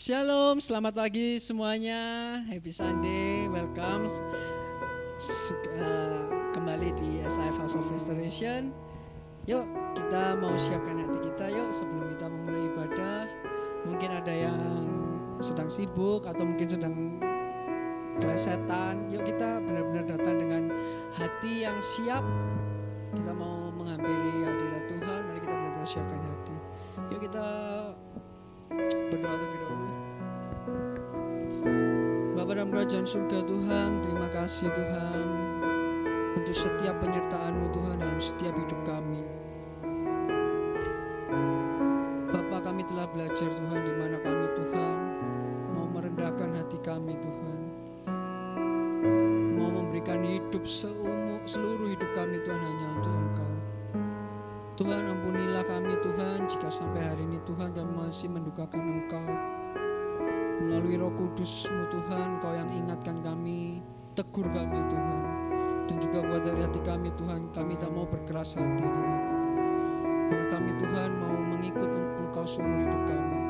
Shalom, selamat pagi semuanya. Happy Sunday, welcome kembali di SIF House of Restoration. Yuk kita mau siapkan hati kita yuk sebelum kita memulai ibadah. Mungkin ada yang sedang sibuk atau mungkin sedang kelesetan. Yuk kita benar-benar datang dengan hati yang siap. Kita mau menghampiri hadirat Tuhan. Mari kita benar-benar siapkan hati. Yuk kita berdoa terlebih dahulu. Bapa dalam kerajaan surga Tuhan, terima kasih Tuhan untuk setiap penyertaan-Mu Tuhan dalam setiap hidup kami. Bapa, kami telah belajar Tuhan di mana kami Tuhan mau merendahkan hati kami Tuhan, mau memberikan hidup seluruh hidup kami Tuhan hanya untuk Engkau. Tuhan, ampunilah kami Tuhan jika sampai hari ini Tuhan kami masih mendukakan Engkau. Melalui Roh Kudus-Mu Tuhan, Engkau yang ingatkan kami, tegur kami Tuhan. Dan juga buat dari hati kami Tuhan, kami tak mau berkeras hati Tuhan. Karena kami Tuhan mau mengikut Engkau seluruh hidup kami.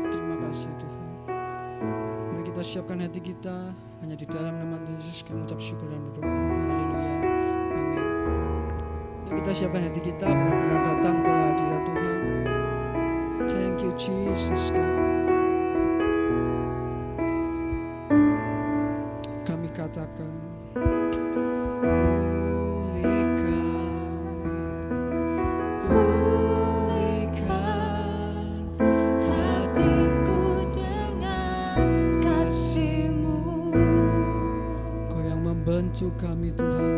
Terima kasih Tuhan. Mari kita siapkan hati kita, hanya di dalam nama Yesus kami ucap syukur dan berdoa. Haleluya. Amin. Yuk kita siapkan hati kita, benar-benar datang ke hadirat Tuhan. Thank you Jesus God. Katakan pulihkan hatiku dengan kasih-Mu. Kau yang membentuk kami Tuhan,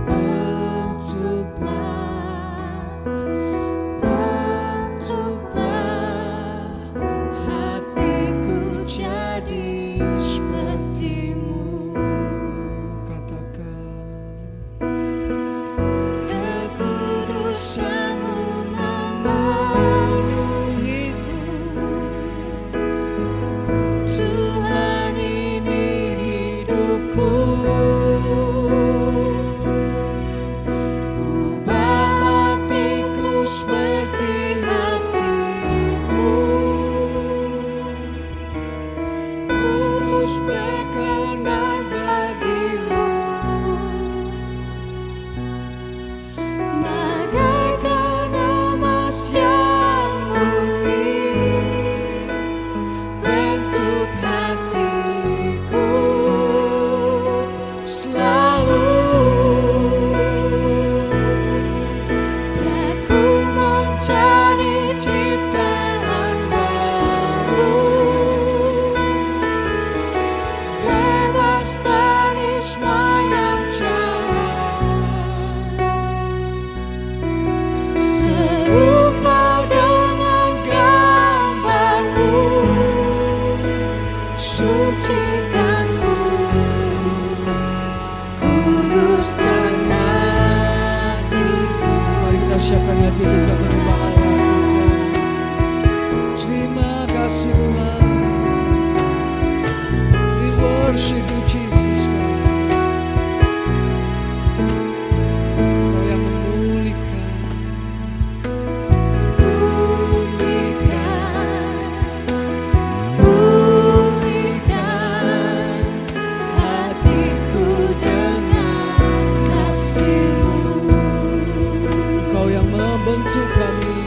bentuklah hatiku jadi seperti-Mu. Siapkan hati kita menyembah Allah kita. Terima kasih Tuhan. We worship you Jesus God. Kau yang memulihkan hatiku dengan kasih-Mu. Kau yang membentuk kami,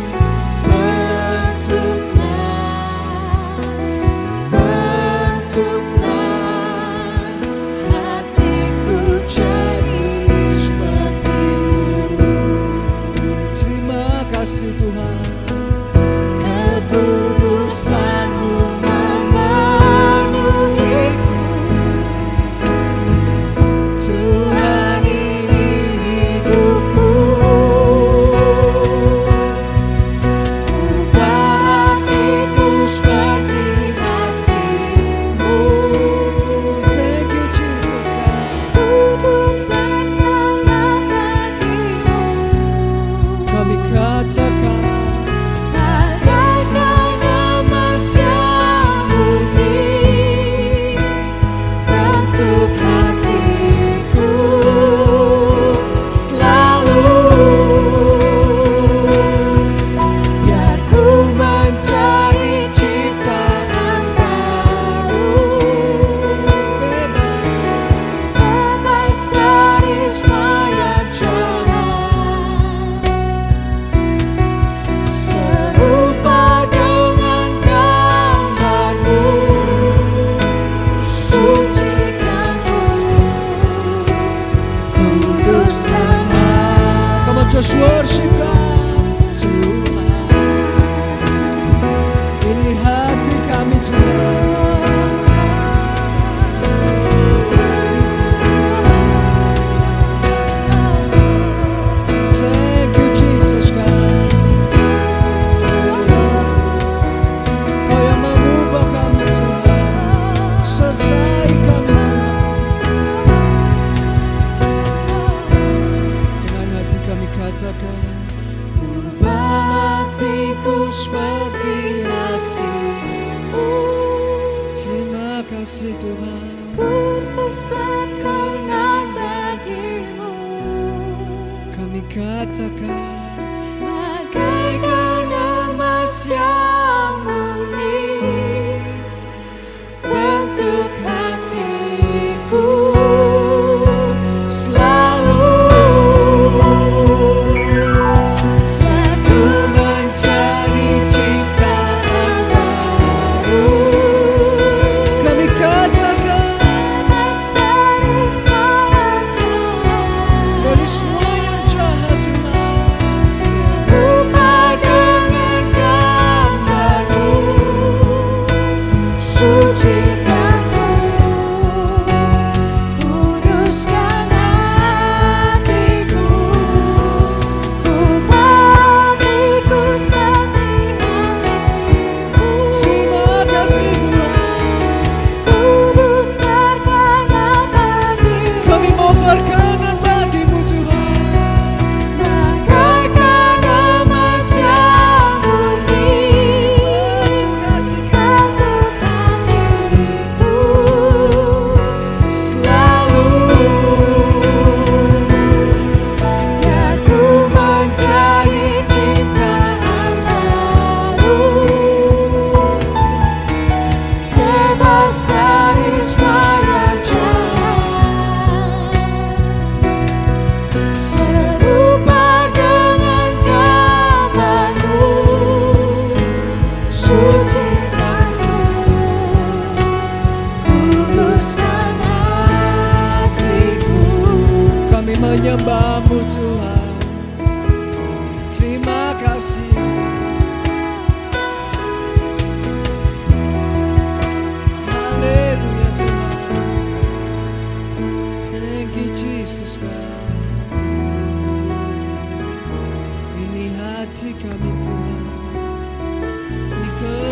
bentuklah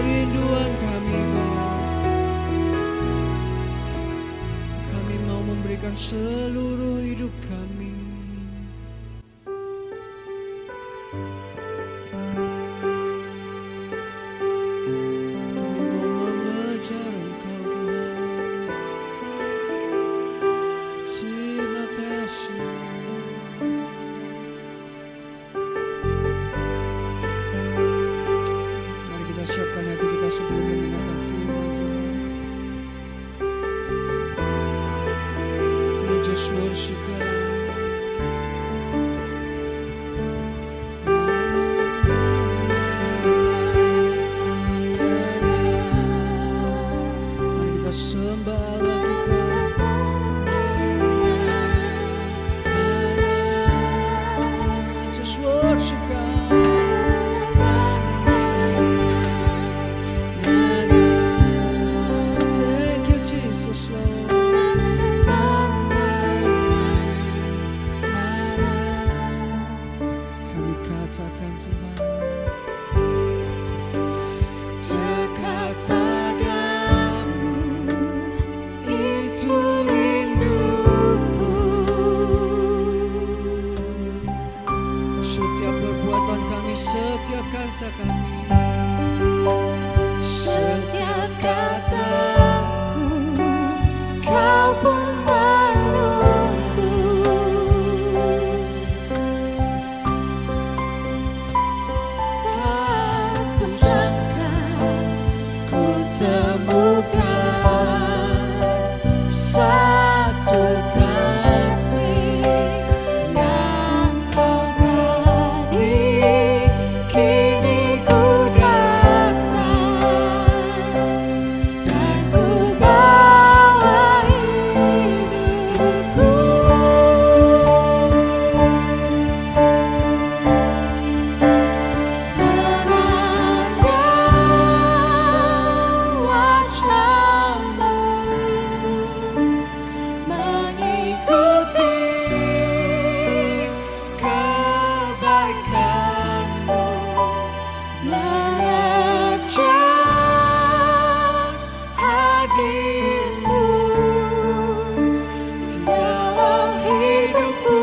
kerinduan kami God. Kami mau memberikan seluruh hidup kami. Kami mau mengejar Engkau Tuhan. Terima kasih. Mari kita siapkan hati kita sebelum mendengarkan firman Tuhan. Come on, just worship God. Mari kita sembah Allah kita. Just worship God. Thank you, Jesus, Lord. Kami katakan Tuhan, dekat padamu itu rinduku. Setiap perbuatan kami, setiap kata kami, setiap kataku, kau pun menunggu. Tak kusangka ku temukan satu kasih yang abadi. Kini ku datang dan ku bawa hidupku. Memandang wajahmu, mengikuti kebaikanmu, mengejar hadirmu di dalam hidupku.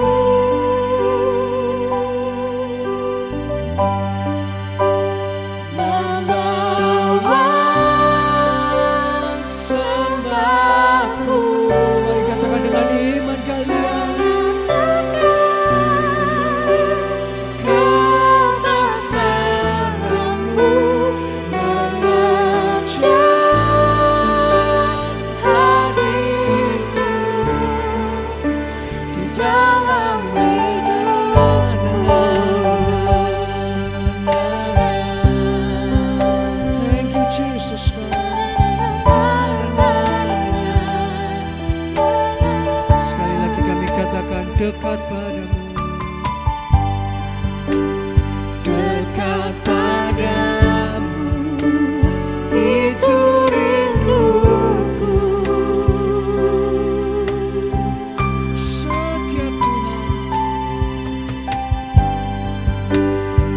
Membawa sembahku. Mari katakan dengan iman kalian. Kebesaranmu, mengejar hadirmu di dalam hidupku. Thank you, Jesus, God. Sekali lagi kami katakan dekat padamu. Dekat padamu itu rinduku. Setiap Tuhan,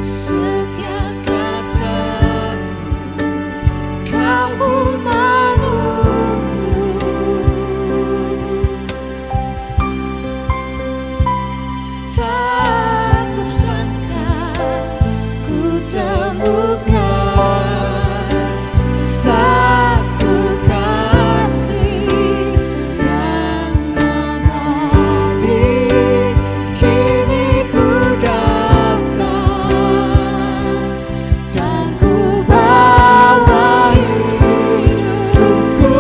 setiap kataku, kau pun menunggu. Tak kusangka ku temukan satu kasih yang abadi. Kini ku datang dan ku bawa hidupku.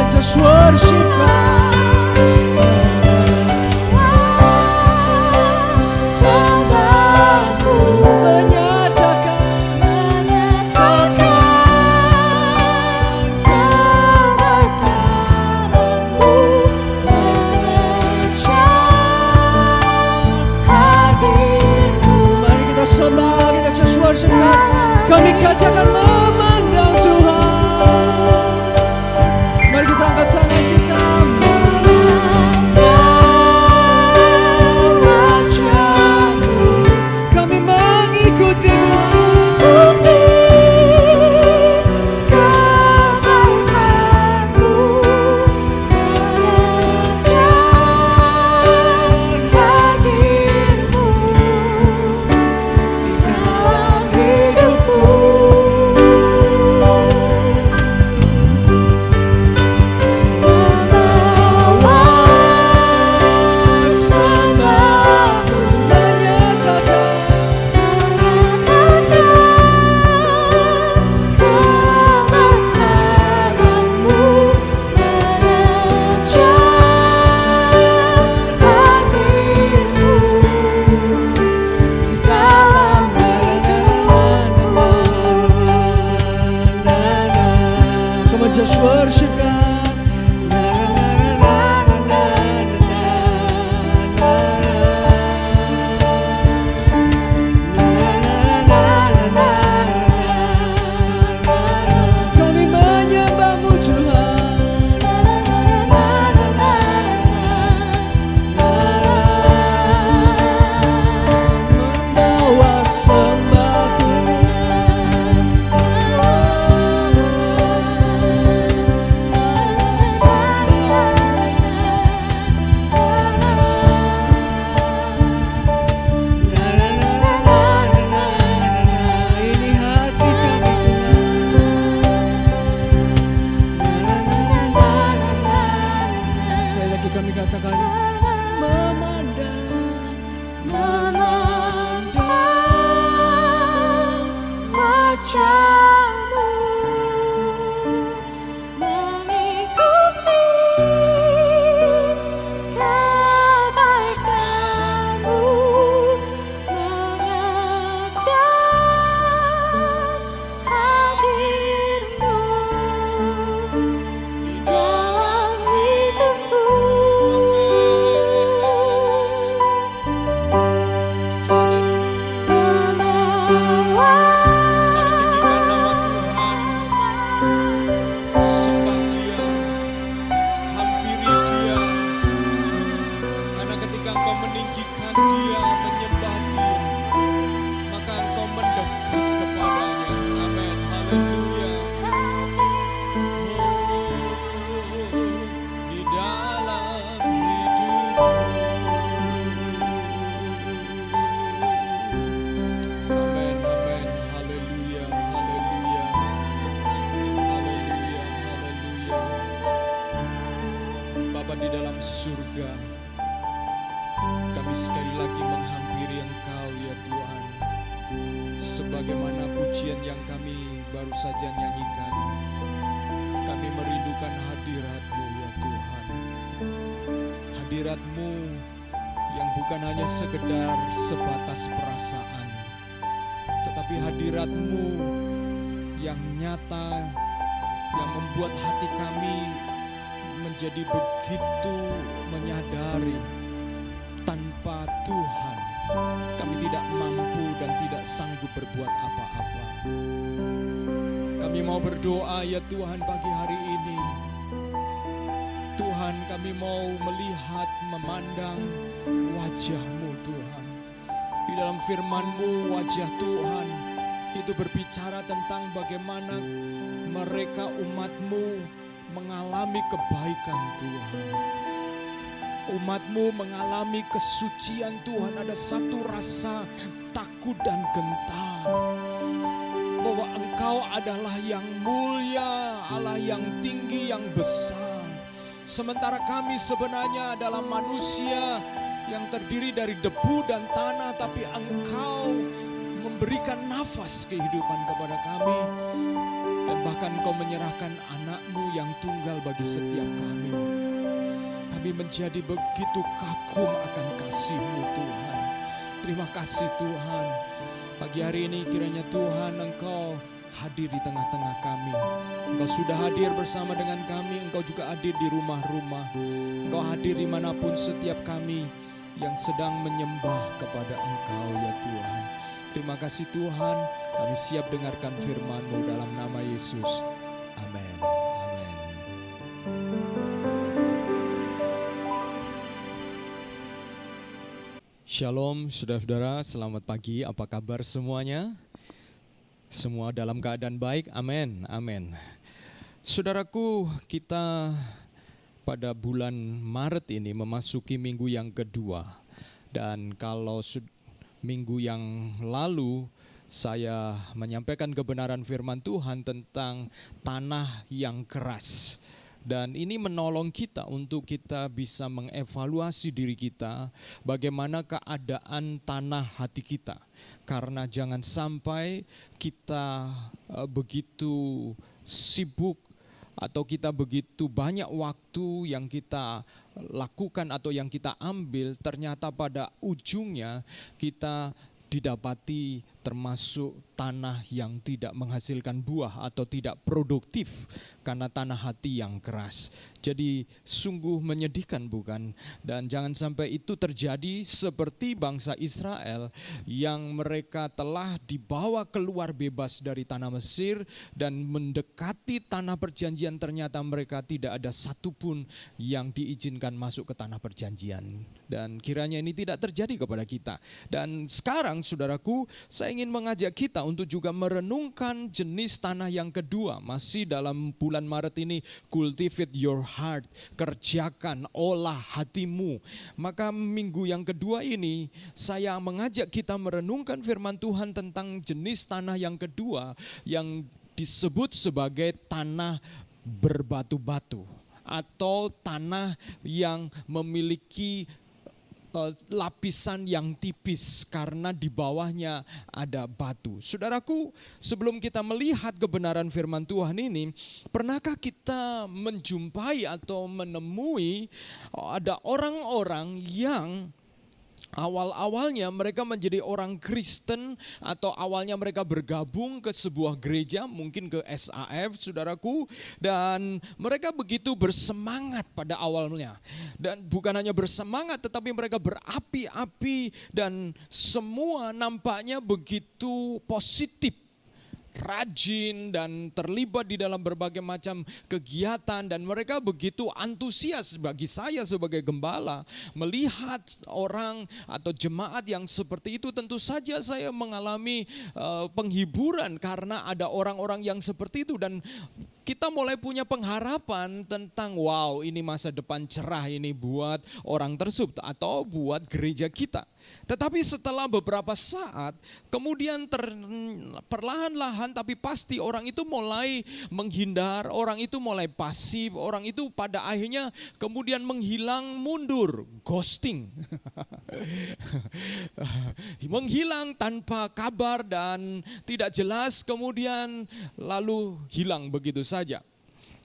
Just worship God. Sembahmu menyatakan akan memandang Tuhan. Mari kita angkat tangan kita. Just worship God. Kami menyembahmu Tuhan. Membawa sembahku. Kami katakan memandang wajah-Mu, mengikuti kebaikan-Mu, mengejar hadir-Mu di dalam hidupku. Sembah Dia, hampiri Dia, karena ketika engkau meninggikan Dia, menyembah Dia, maka engkau mendekat kepadanya. Amin, haleluya. Di dalam hidupku. Amin, amin, haleluya, haleluya. Haleluya, haleluya. Bapa di dalam surga, kami sekali lagi menghampiri Engkau ya Tuhan. Sebagaimana pujian yang kami baru saja nyanyikan, kami merindukan hadirat-Mu ya Tuhan. Hadirat-Mu yang bukan hanya sekedar sebatas perasaan, tetapi hadirat-Mu yang nyata, yang membuat hati kami menjadi begitu menyadari tanpa Tuhan kami tidak mampu dan tidak sanggup berbuat apa-apa. Kami mau berdoa ya Tuhan pagi hari ini. Tuhan, kami mau melihat, memandang wajah-Mu Tuhan. Di dalam firman-Mu wajah Tuhan itu berbicara tentang bagaimana mereka umat-Mu mengalami kebaikan Tuhan. Umat-Mu mengalami kesucian Tuhan. Ada satu rasa takut dan gentar bahwa Engkau adalah yang mulia, Allah yang tinggi, yang besar. Sementara kami sebenarnya adalah manusia yang terdiri dari debu dan tanah, tapi Engkau memberikan nafas kehidupan kepada kami. Dan bahkan Engkau menyerahkan anak-Mu yang tunggal bagi setiap kami. Kami menjadi begitu kagum akan kasih-Mu Tuhan. Terima kasih Tuhan. Pagi hari ini kiranya Tuhan Engkau hadir di tengah-tengah kami. Engkau sudah hadir bersama dengan kami. Engkau juga hadir di rumah-rumah. Engkau hadir dimanapun setiap kami yang sedang menyembah kepada Engkau ya Tuhan. Terima kasih Tuhan. Kami siap dengarkan firman-Mu dalam nama Yesus. Amin. Amin. Shalom saudara-saudara, selamat pagi, apa kabar semuanya? Semua dalam keadaan baik, amin, amin. Saudaraku, kita pada bulan Maret ini memasuki minggu yang kedua. Dan kalau minggu yang lalu saya menyampaikan kebenaran firman Tuhan tentang tanah yang keras. Dan ini menolong kita untuk kita bisa mengevaluasi diri kita, bagaimana keadaan tanah hati kita. Karena jangan sampai kita begitu sibuk atau kita begitu banyak waktu yang kita lakukan atau yang kita ambil, ternyata pada ujungnya kita didapati termasuk tanah yang tidak menghasilkan buah atau tidak produktif karena tanah hati yang keras. Jadi sungguh menyedihkan, bukan? Dan jangan sampai itu terjadi seperti bangsa Israel yang mereka telah dibawa keluar bebas dari tanah Mesir dan mendekati tanah perjanjian, ternyata mereka tidak ada satupun yang diizinkan masuk ke tanah perjanjian. Dan kiranya ini tidak terjadi kepada kita. Dan sekarang saudaraku, saya ingin mengajak kita untuk juga merenungkan jenis tanah yang kedua. Masih dalam bulan Maret ini, cultivate your heart, kerjakan, olah hatimu. Maka minggu yang kedua ini saya mengajak kita merenungkan firman Tuhan tentang jenis tanah yang kedua yang disebut sebagai tanah berbatu-batu atau tanah yang memiliki lapisan yang tipis karena di bawahnya ada batu. Saudaraku, sebelum kita melihat kebenaran firman Tuhan ini, pernahkah kita menjumpai atau menemui ada orang-orang yang awal-awalnya mereka menjadi orang Kristen atau awalnya mereka bergabung ke sebuah gereja, mungkin ke SAF, saudaraku, dan mereka begitu bersemangat pada awalnya. Dan bukan hanya bersemangat, tetapi mereka berapi-api dan semua nampaknya begitu positif, rajin dan terlibat di dalam berbagai macam kegiatan, dan mereka begitu antusias. Bagi saya sebagai gembala melihat orang atau jemaat yang seperti itu, tentu saja saya mengalami penghiburan karena ada orang-orang yang seperti itu, dan kita mulai punya pengharapan tentang wow, ini masa depan cerah ini buat orang tersebut atau buat gereja kita. Tetapi setelah beberapa saat, kemudian perlahan-lahan tapi pasti orang itu mulai menghindar, orang itu mulai pasif, orang itu pada akhirnya kemudian menghilang, mundur, ghosting. Menghilang tanpa kabar dan tidak jelas, kemudian lalu hilang begitu saja.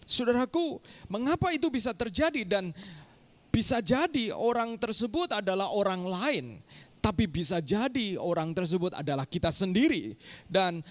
Saudaraku, mengapa itu bisa terjadi? Dan bisa jadi orang tersebut adalah orang lain, tapi bisa jadi orang tersebut adalah kita sendiri. Dan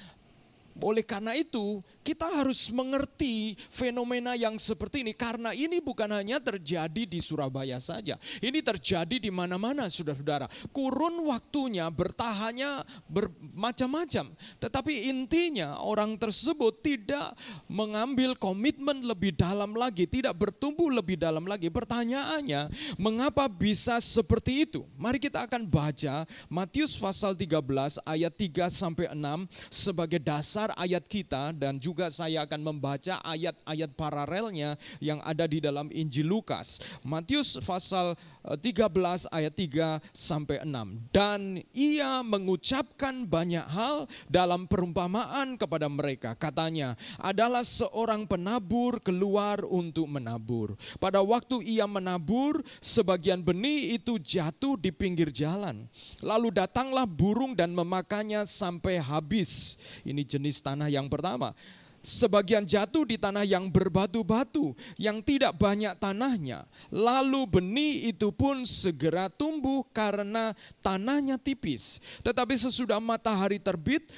oleh karena itu, kita harus mengerti fenomena yang seperti ini, karena ini bukan hanya terjadi di Surabaya saja. Ini terjadi di mana-mana, saudara-saudara. Kurun waktunya, bertahannya bermacam-macam. Tetapi intinya orang tersebut tidak mengambil komitmen lebih dalam lagi, tidak bertumbuh lebih dalam lagi. Pertanyaannya, mengapa bisa seperti itu? Mari kita akan baca Matius pasal 13 ayat 3-6 sebagai dasar ayat kita, dan juga saya akan membaca ayat-ayat paralelnya yang ada di dalam Injil Lukas. Matius pasal 13 ayat 3-6. Dan ia mengucapkan banyak hal dalam perumpamaan kepada mereka. Katanya, adalah seorang penabur keluar untuk menabur. Pada waktu ia menabur, sebagian benih itu jatuh di pinggir jalan. Lalu datanglah burung dan memakannya sampai habis. Ini jenis tanah yang pertama. Sebagian jatuh di tanah yang berbatu-batu, yang tidak banyak tanahnya. Lalu benih itu pun segera tumbuh karena tanahnya tipis. Tetapi sesudah matahari terbit,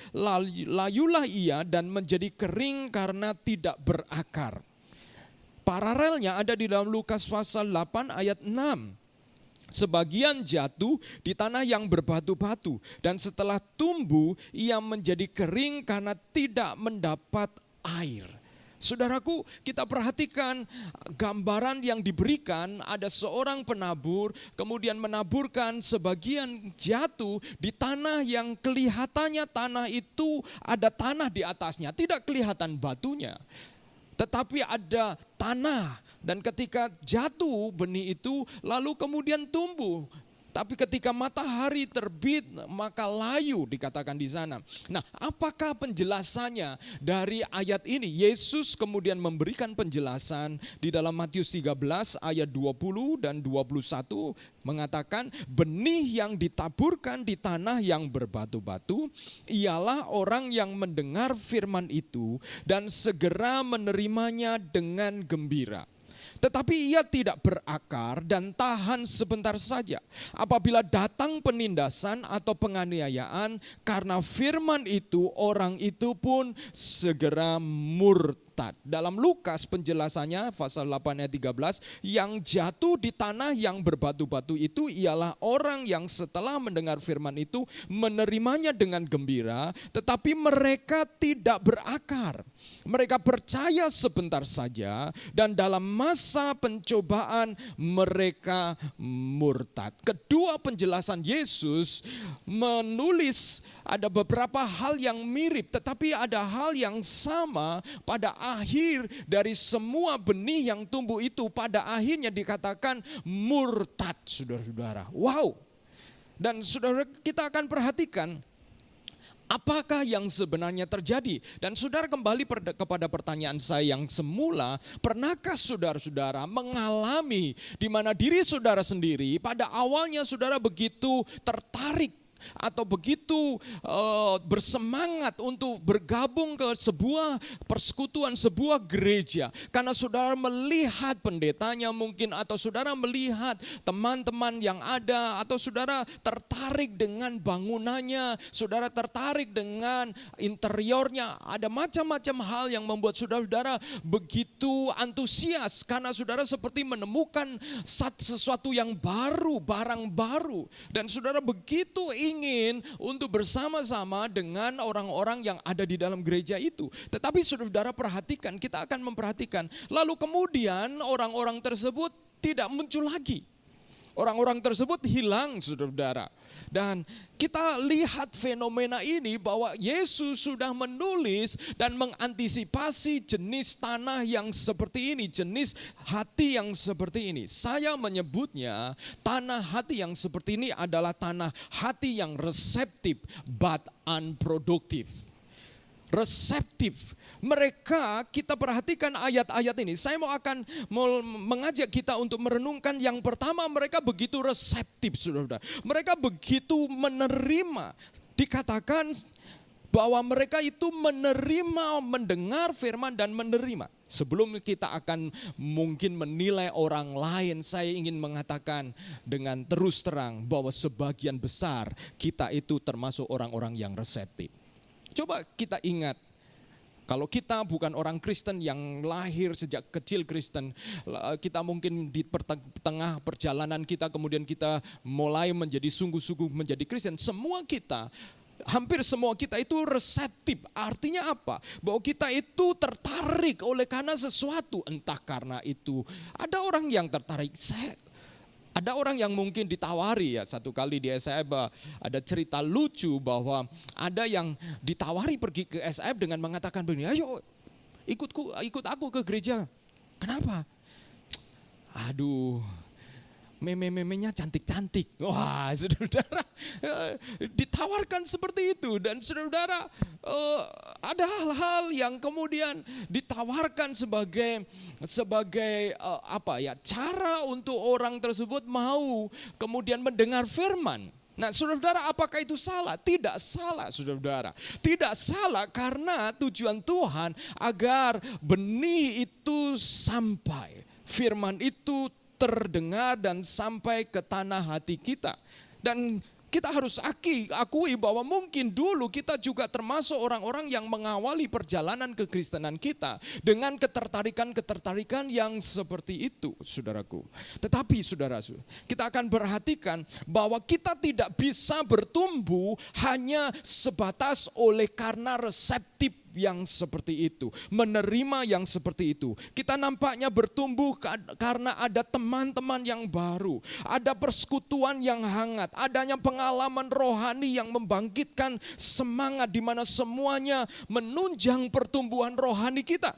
layulah ia dan menjadi kering karena tidak berakar. Paralelnya ada di dalam Lukas pasal 8 ayat 6. Sebagian jatuh di tanah yang berbatu-batu, dan setelah tumbuh ia menjadi kering karena tidak mendapat air. Saudaraku, kita perhatikan gambaran yang diberikan, ada seorang penabur kemudian menaburkan, sebagian jatuh di tanah yang kelihatannya tanah itu ada tanah di atasnya, tidak kelihatan batunya. Tetapi ada tanah, dan ketika jatuh benih itu lalu kemudian tumbuh. Tapi ketika matahari terbit maka layu, dikatakan di sana. Nah, apakah penjelasannya dari ayat ini? Yesus kemudian memberikan penjelasan di dalam Matius 13 ayat 20 dan 21 mengatakan, benih yang ditaburkan di tanah yang berbatu-batu ialah orang yang mendengar firman itu dan segera menerimanya dengan gembira. Tetapi ia tidak berakar dan tahan sebentar saja. Apabila datang penindasan atau penganiayaan, karena firman itu orang itu pun segera murtad. Dalam Lukas penjelasannya pasal 8 ayat 13, yang jatuh di tanah yang berbatu-batu itu ialah orang yang setelah mendengar firman itu menerimanya dengan gembira, tetapi mereka tidak berakar. Mereka percaya sebentar saja dan dalam masa pencobaan mereka murtad. Kedua penjelasan Yesus menulis ada beberapa hal yang mirip, tetapi ada hal yang sama. Pada akhir dari semua benih yang tumbuh itu, pada akhirnya dikatakan murtad, saudara-saudara. Wow. Dan saudara, kita akan perhatikan apakah yang sebenarnya terjadi. Dan saudara, kembali kepada pertanyaan saya yang semula, pernahkah saudara-saudara mengalami di mana diri saudara sendiri pada awalnya saudara begitu tertarik atau begitu bersemangat untuk bergabung ke sebuah persekutuan, sebuah gereja, karena saudara melihat pendetanya mungkin, atau saudara melihat teman-teman yang ada, atau saudara tertarik dengan bangunannya, saudara tertarik dengan interiornya, ada macam-macam hal yang membuat saudara-saudara begitu antusias, karena saudara seperti menemukan sesuatu yang baru, barang baru, dan saudara begitu ingin untuk bersama-sama dengan orang-orang yang ada di dalam gereja itu. Tetapi saudara perhatikan, kita akan memperhatikan, lalu kemudian orang-orang tersebut tidak muncul lagi. Orang-orang tersebut hilang, saudara-saudara. Dan kita lihat fenomena ini bahwa Yesus sudah menulis dan mengantisipasi jenis tanah yang seperti ini, jenis hati yang seperti ini. Saya menyebutnya tanah hati yang seperti ini adalah tanah hati yang reseptif but unproductive. Reseptif. Mereka, kita perhatikan ayat-ayat ini. Saya akan mengajak kita untuk merenungkan. Yang pertama, mereka begitu reseptif, saudara. Mereka begitu menerima. Dikatakan bahwa mereka itu menerima, mendengar firman dan menerima. Sebelum kita akan mungkin menilai orang lain, saya ingin mengatakan dengan terus terang bahwa sebagian besar kita itu termasuk orang-orang yang reseptif. Coba kita ingat, kalau kita bukan orang Kristen yang lahir sejak kecil Kristen, kita mungkin di tengah perjalanan kita kemudian kita mulai menjadi sungguh-sungguh menjadi Kristen. Hampir semua kita itu reseptif. Artinya apa? Bahwa kita itu tertarik oleh karena sesuatu. Entah karena itu, ada orang yang tertarik. Ada orang yang mungkin ditawari, ya satu kali di SF ada cerita lucu bahwa ada yang ditawari pergi ke SF dengan mengatakan begini, ayo ikut aku ke gereja. Kenapa? Aduh, meme-memenya cantik-cantik. Wah, saudara-saudara, ditawarkan seperti itu. Dan saudara-saudara, ada hal-hal yang kemudian ditawarkan sebagai cara untuk orang tersebut mau kemudian mendengar firman. Nah, saudara-saudara, apakah itu salah? Tidak salah, saudara-saudara. Tidak salah, karena tujuan Tuhan agar benih itu sampai, firman itu terdengar dan sampai ke tanah hati kita. Dan Kita harus akui bahwa mungkin dulu kita juga termasuk orang-orang yang mengawali perjalanan kekristenan kita dengan ketertarikan yang seperti itu, saudaraku. Tetapi saudara, kita akan perhatikan bahwa kita tidak bisa bertumbuh hanya sebatas oleh karena reseptif yang seperti itu, menerima yang seperti itu. Kita nampaknya bertumbuh karena ada teman-teman yang baru, ada persekutuan yang hangat, adanya pengalaman rohani yang membangkitkan semangat di mana semuanya menunjang pertumbuhan rohani kita.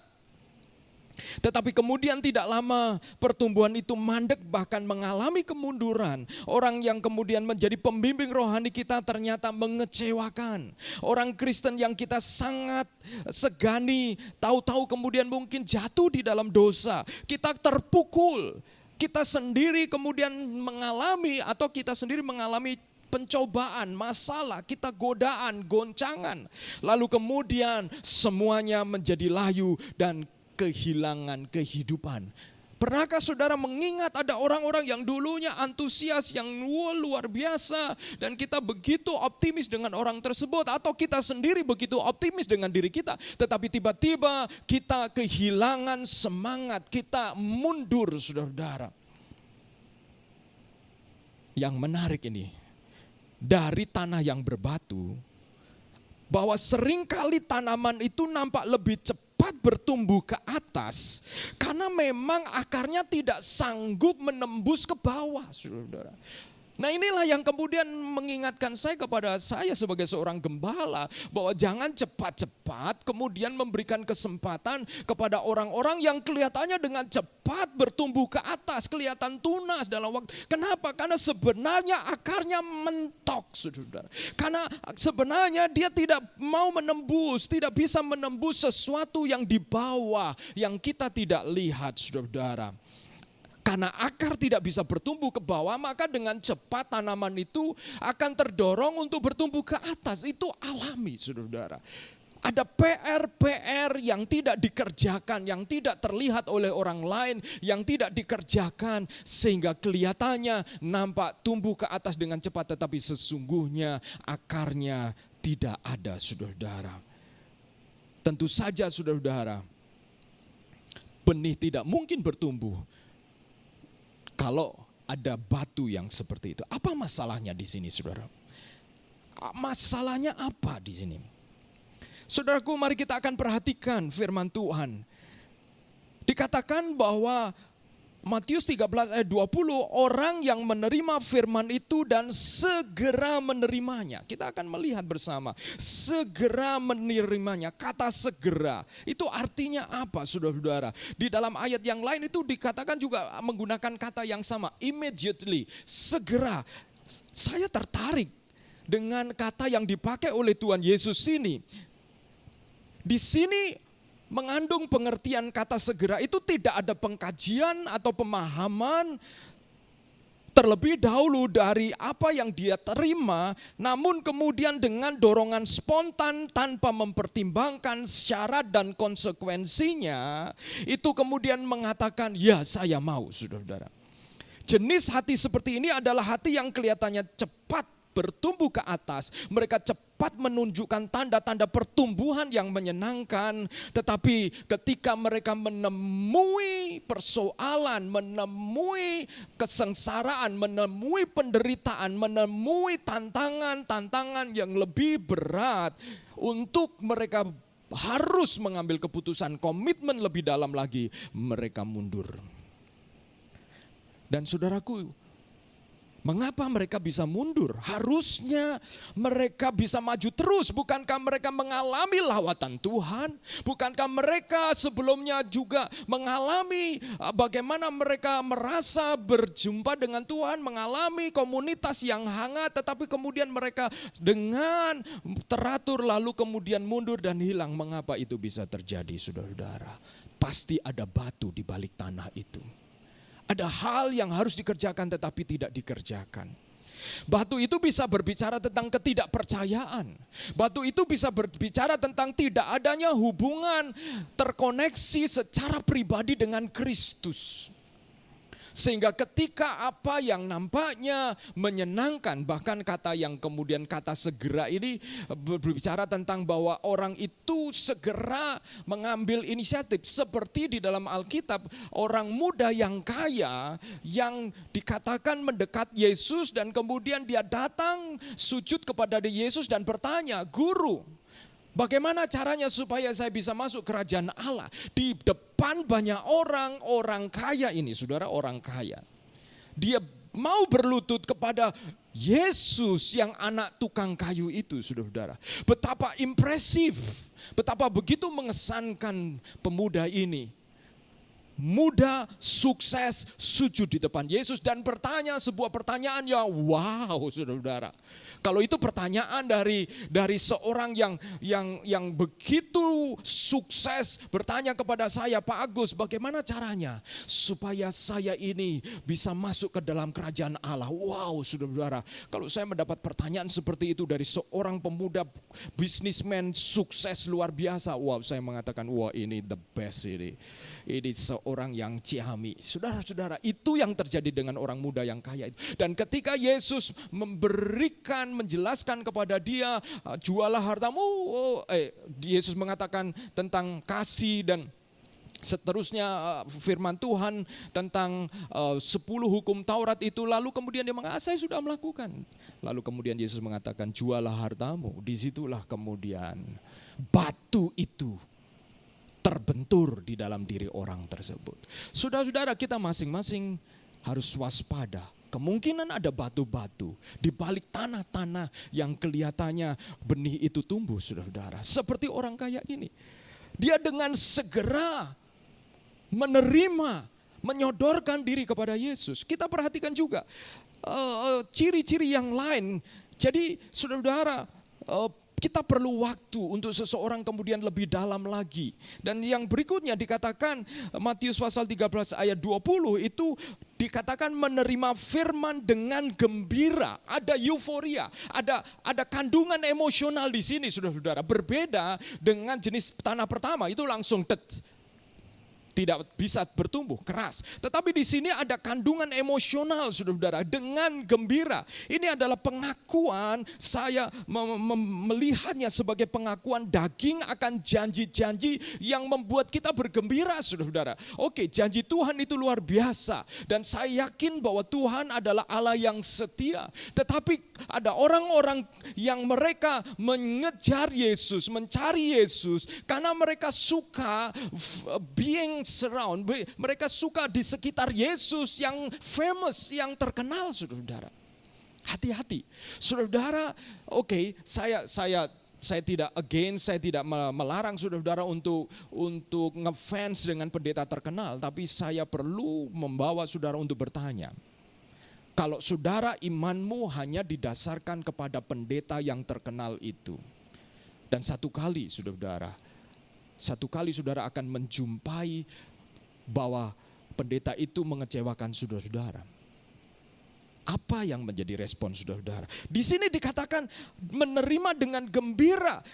Tetapi kemudian tidak lama pertumbuhan itu mandek, bahkan mengalami kemunduran. Orang yang kemudian menjadi pembimbing rohani kita ternyata mengecewakan. Orang Kristen yang kita sangat segani, tahu-tahu kemudian mungkin jatuh di dalam dosa. Kita terpukul, kita sendiri kemudian mengalami atau kita sendiri mengalami pencobaan, masalah, kita godaan, goncangan. Lalu kemudian semuanya menjadi layu dan kehilangan kehidupan. Pernahkah saudara mengingat ada orang-orang yang dulunya antusias yang luar biasa dan kita begitu optimis dengan orang tersebut, atau kita sendiri begitu optimis dengan diri kita, tetapi tiba-tiba kita kehilangan semangat, kita mundur, saudara-saudara. Yang menarik ini, dari tanah yang berbatu, bahwa seringkali tanaman itu nampak lebih cepat bertumbuh ke atas karena memang akarnya tidak sanggup menembus ke bawah, saudara. Nah, inilah yang kemudian mengingatkan kepada saya sebagai seorang gembala bahwa jangan cepat-cepat kemudian memberikan kesempatan kepada orang-orang yang kelihatannya dengan cepat bertumbuh ke atas, kelihatan tunas dalam waktu. Kenapa? Karena sebenarnya akarnya mentok, saudara. Karena sebenarnya dia tidak mau menembus, tidak bisa menembus sesuatu yang di bawah yang kita tidak lihat, saudara. Karena akar tidak bisa bertumbuh ke bawah, maka dengan cepat tanaman itu akan terdorong untuk bertumbuh ke atas. Itu alami, saudara. Ada PR yang tidak dikerjakan, yang tidak terlihat oleh orang lain, yang tidak dikerjakan sehingga kelihatannya nampak tumbuh ke atas dengan cepat, tetapi sesungguhnya akarnya tidak ada, saudara. Tentu saja, saudara, benih tidak mungkin bertumbuh kalau ada batu yang seperti itu. Apa masalahnya di sini, saudara? Masalahnya apa di sini? Saudaraku, mari kita akan perhatikan firman Tuhan. Dikatakan bahwa Matius 13 ayat 20, orang yang menerima firman itu dan segera menerimanya. Kita akan melihat bersama, segera menerimanya. Kata segera, itu artinya apa, saudara-saudara? Di dalam ayat yang lain itu dikatakan juga menggunakan kata yang sama, immediately, segera. Saya tertarik dengan kata yang dipakai oleh Tuhan Yesus ini. Di sini mengandung pengertian kata segera itu tidak ada pengkajian atau pemahaman terlebih dahulu dari apa yang dia terima, namun kemudian dengan dorongan spontan tanpa mempertimbangkan syarat dan konsekuensinya, itu kemudian mengatakan, ya saya mau, saudara-saudara. Jenis hati seperti ini adalah hati yang kelihatannya cepat bertumbuh ke atas. Mereka cepat menunjukkan tanda-tanda pertumbuhan yang menyenangkan. Tetapi ketika mereka menemui persoalan, menemui kesengsaraan, menemui penderitaan, menemui tantangan yang lebih berat, untuk mereka harus mengambil keputusan, komitmen lebih dalam lagi, mereka mundur. Dan saudaraku, mengapa mereka bisa mundur? Harusnya mereka bisa maju terus. Bukankah mereka mengalami lawatan Tuhan? Bukankah mereka sebelumnya juga mengalami bagaimana mereka merasa berjumpa dengan Tuhan, mengalami komunitas yang hangat, tetapi kemudian mereka dengan teratur lalu kemudian mundur dan hilang. Mengapa itu bisa terjadi, saudara-saudara? Pasti ada batu di balik tanah itu. Ada hal yang harus dikerjakan tetapi tidak dikerjakan. Batu itu bisa berbicara tentang ketidakpercayaan. Batu itu bisa berbicara tentang tidak adanya hubungan terkoneksi secara pribadi dengan Kristus. Sehingga ketika apa yang nampaknya menyenangkan, bahkan kata yang kemudian kata segera ini berbicara tentang bahwa orang itu segera mengambil inisiatif. Seperti di dalam Alkitab, orang muda yang kaya yang dikatakan mendekat Yesus dan kemudian dia datang sujud kepada Yesus dan bertanya, "Guru, bagaimana caranya supaya saya bisa masuk kerajaan Allah?" Di depan banyak orang kaya ini, saudara, orang kaya. Dia mau berlutut kepada Yesus yang anak tukang kayu itu, saudara. Betapa impresif, betapa begitu mengesankan pemuda ini. Muda, sukses, sujud di depan Yesus dan bertanya sebuah pertanyaan yang wow, saudara. Kalau itu pertanyaan dari seorang yang begitu sukses bertanya kepada saya, "Pak Agus, bagaimana caranya supaya saya ini bisa masuk ke dalam kerajaan Allah?" Wow, saudara. Kalau saya mendapat pertanyaan seperti itu dari seorang pemuda bisnismen sukses luar biasa, wow, saya mengatakan, wah, ini the best ini. Ini seorang yang ciami. Saudara-saudara, itu yang terjadi dengan orang muda yang kaya itu. Dan ketika Yesus menjelaskan kepada dia, "Jualah hartamu." Yesus mengatakan tentang kasih dan seterusnya firman Tuhan tentang 10 hukum Taurat itu. Lalu kemudian dia mengatakan, "Saya sudah melakukan." Lalu kemudian Yesus mengatakan, "Jualah hartamu." Disitulah kemudian batu itu terbentur di dalam diri orang tersebut. Saudara-saudara, kita masing-masing harus waspada. Kemungkinan ada batu-batu di balik tanah-tanah yang kelihatannya benih itu tumbuh, saudara-saudara. Seperti orang kaya ini. Dia dengan segera menyodorkan diri kepada Yesus. Kita perhatikan juga ciri-ciri yang lain. Jadi saudara-saudara, kita perlu waktu untuk seseorang kemudian lebih dalam lagi. Dan yang berikutnya dikatakan Matius pasal 13 ayat 20 itu dikatakan menerima firman dengan gembira. Ada euforia, ada kandungan emosional di sini, saudara-saudara. Berbeda dengan jenis tanah pertama, itu langsung tidak bisa bertumbuh keras. Tetapi di sini ada kandungan emosional, saudara-saudara, dengan gembira. Ini adalah pengakuan, saya melihatnya sebagai pengakuan daging akan janji-janji yang membuat kita bergembira, saudara-saudara. Oke, janji Tuhan itu luar biasa. Dan saya yakin bahwa Tuhan adalah Allah yang setia. Tetapi ada orang-orang yang mereka mengejar Yesus, mencari Yesus, karena mereka suka being surround, mereka suka di sekitar Yesus yang famous, yang terkenal, saudara-saudara. Hati-hati, saudara-saudara. Oke, saya tidak against, saya tidak melarang saudara-saudara untuk ngefans dengan pendeta terkenal, tapi saya perlu membawa saudara untuk bertanya. Kalau saudara imanmu hanya didasarkan kepada pendeta yang terkenal itu, dan satu kali saudara akan menjumpai bahwa pendeta itu mengecewakan saudara-saudara. Apa yang menjadi respon saudara-saudara? Di sini dikatakan menerima dengan gembira.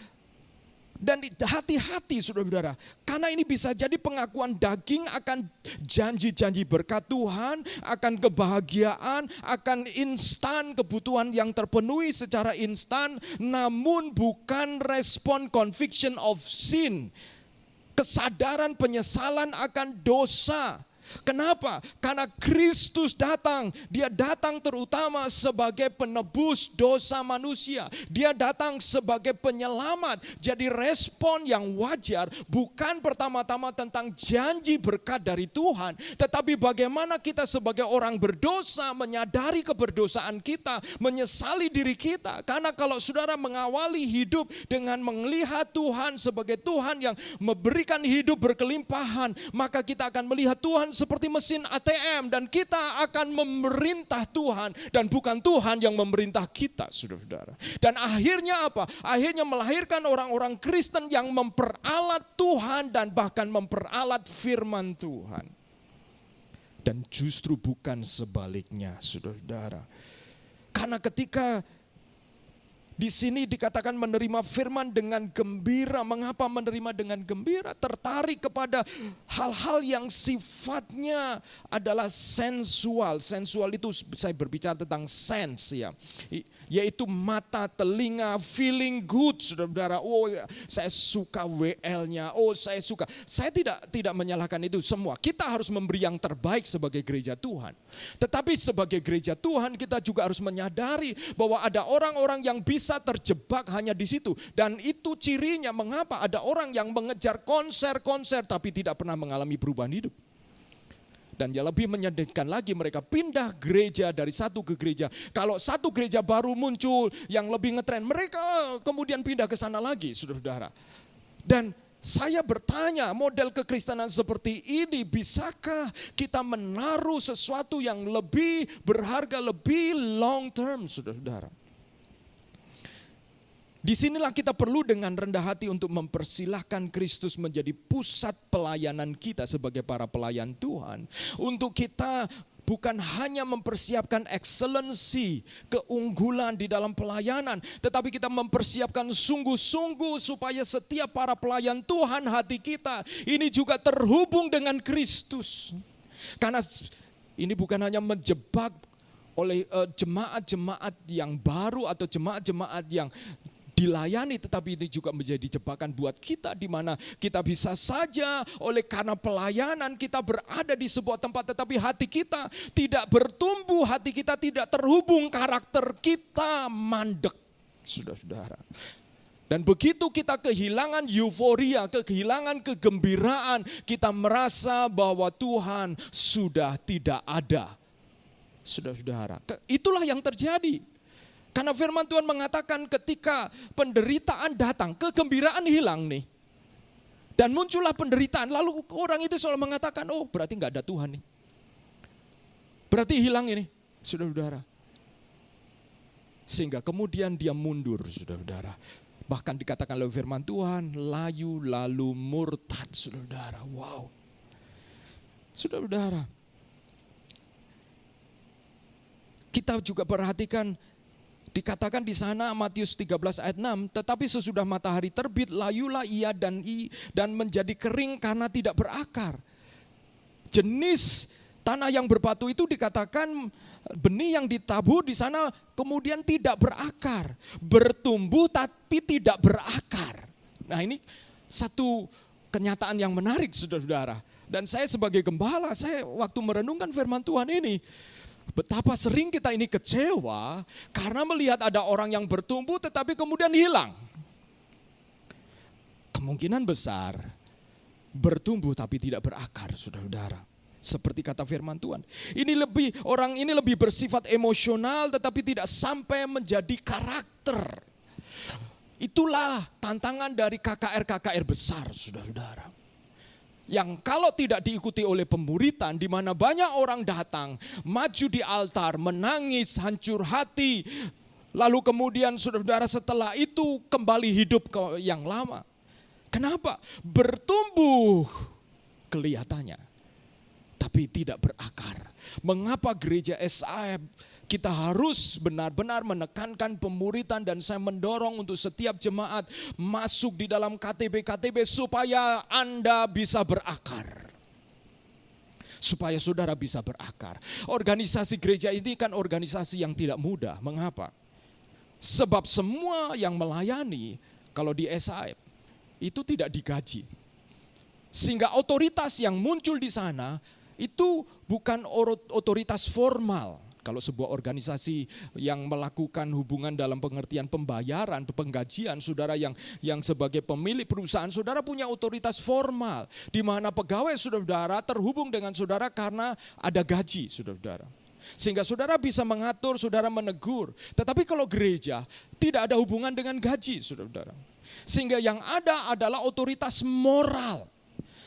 Dan hati-hati saudara-saudara, karena ini bisa jadi pengakuan daging akan janji-janji berkat Tuhan, akan kebahagiaan, akan instan, kebutuhan yang terpenuhi secara instan, namun bukan respon conviction of sin, kesadaran penyesalan akan dosa. Kenapa? Karena Kristus datang. Dia datang terutama sebagai penebus dosa manusia. Dia datang sebagai penyelamat. Jadi respon yang wajar bukan pertama-tama tentang janji berkat dari Tuhan, tetapi bagaimana kita sebagai orang berdosa menyadari keberdosaan kita, menyesali diri kita. Karena kalau saudara mengawali hidup dengan melihat Tuhan sebagai Tuhan yang memberikan hidup berkelimpahan, maka kita akan melihat Tuhan seperti mesin ATM dan kita akan memerintah Tuhan dan bukan Tuhan yang memerintah kita, saudara-saudara. Dan akhirnya apa? Akhirnya melahirkan orang-orang Kristen yang memperalat Tuhan dan bahkan memperalat firman Tuhan. Dan justru bukan sebaliknya, saudara-saudara. Karena ketika Di sini dikatakan menerima firman dengan gembira. Mengapa menerima dengan gembira? Tertarik kepada hal-hal yang sifatnya adalah sensual. Sensual itu saya berbicara tentang sense ya. Yaitu mata, telinga, feeling good, saudara-saudara. Oh, saya suka WL-nya. Oh, saya suka. Saya tidak menyalahkan itu semua. Kita harus memberi yang terbaik sebagai gereja Tuhan. Tetapi sebagai gereja Tuhan kita juga harus menyadari bahwa ada orang-orang yang bisa terjebak hanya di situ. Dan itu cirinya mengapa ada orang yang mengejar konser-konser tapi tidak pernah mengalami perubahan hidup. Dan yang lebih menyedihkan lagi, mereka pindah gereja dari satu ke gereja. Kalau satu gereja baru muncul yang lebih ngetren, mereka kemudian pindah ke sana lagi, saudara-saudara. Dan saya bertanya, model kekristenan seperti ini, bisakah kita menaruh sesuatu yang lebih berharga, lebih long term, saudara-saudara? Disinilah kita perlu dengan rendah hati untuk mempersilahkan Kristus menjadi pusat pelayanan kita sebagai para pelayan Tuhan. Untuk kita bukan hanya mempersiapkan excellency, keunggulan di dalam pelayanan, tetapi kita mempersiapkan sungguh-sungguh supaya setiap para pelayan Tuhan hati kita ini juga terhubung dengan Kristus. Karena ini bukan hanya menjebak oleh jemaat-jemaat yang baru atau jemaat-jemaat yang dilayani, tetapi ini juga menjadi jebakan buat kita di mana kita bisa saja oleh karena pelayanan kita berada di sebuah tempat tetapi hati kita tidak bertumbuh, hati kita tidak terhubung, karakter kita mandek, saudara-saudara. Dan begitu kita kehilangan euforia, kehilangan kegembiraan, kita merasa bahwa Tuhan sudah tidak ada. Saudara-saudara, itulah yang terjadi. Karena firman Tuhan mengatakan ketika penderitaan datang, kegembiraan hilang nih. Dan muncullah penderitaan, lalu orang itu selalu mengatakan, oh berarti gak ada Tuhan nih. Berarti hilang ini, saudara-saudara. Sehingga kemudian dia mundur, saudara-saudara. Bahkan dikatakan oleh firman Tuhan, layu lalu murtad, saudara-saudara. Wow. Saudara-saudara. Kita juga perhatikan, dikatakan di sana Matius 13 ayat 6, tetapi sesudah matahari terbit layulah ia dan menjadi kering karena tidak berakar. Jenis tanah yang berbatu itu dikatakan benih yang ditabur di sana kemudian tidak berakar, bertumbuh tapi tidak berakar. Nah ini satu kenyataan yang menarik, saudara-saudara. Dan saya sebagai gembala, saya waktu merenungkan firman Tuhan ini, betapa sering kita ini kecewa karena melihat ada orang yang bertumbuh tetapi kemudian hilang. Kemungkinan besar bertumbuh tapi tidak berakar, saudara-saudara. Seperti kata firman Tuhan. Orang ini lebih bersifat emosional tetapi tidak sampai menjadi karakter. Itulah tantangan dari KKR-KKR besar, saudara-saudara. Yang kalau tidak diikuti oleh pemuritan, di mana banyak orang datang, maju di altar, menangis, hancur hati, lalu kemudian saudara-saudara setelah itu kembali hidup ke yang lama. Kenapa? Bertumbuh kelihatannya, tapi tidak berakar. Mengapa gereja SAF kita harus benar-benar menekankan pemuritan, dan saya mendorong untuk setiap jemaat masuk di dalam KTB-KTB supaya Anda bisa berakar. Supaya saudara bisa berakar. Organisasi gereja ini kan organisasi yang tidak mudah. Mengapa? Sebab semua yang melayani kalau di SAF itu tidak digaji. Sehingga otoritas yang muncul di sana itu bukan otoritas formal. Kalau sebuah organisasi yang melakukan hubungan dalam pengertian pembayaran, penggajian, saudara yang sebagai pemilik perusahaan, saudara punya otoritas formal. Di mana pegawai saudara terhubung dengan saudara karena ada gaji, saudara. Sehingga saudara bisa mengatur, saudara menegur. Tetapi kalau gereja tidak ada hubungan dengan gaji, saudara. Sehingga yang ada adalah otoritas moral.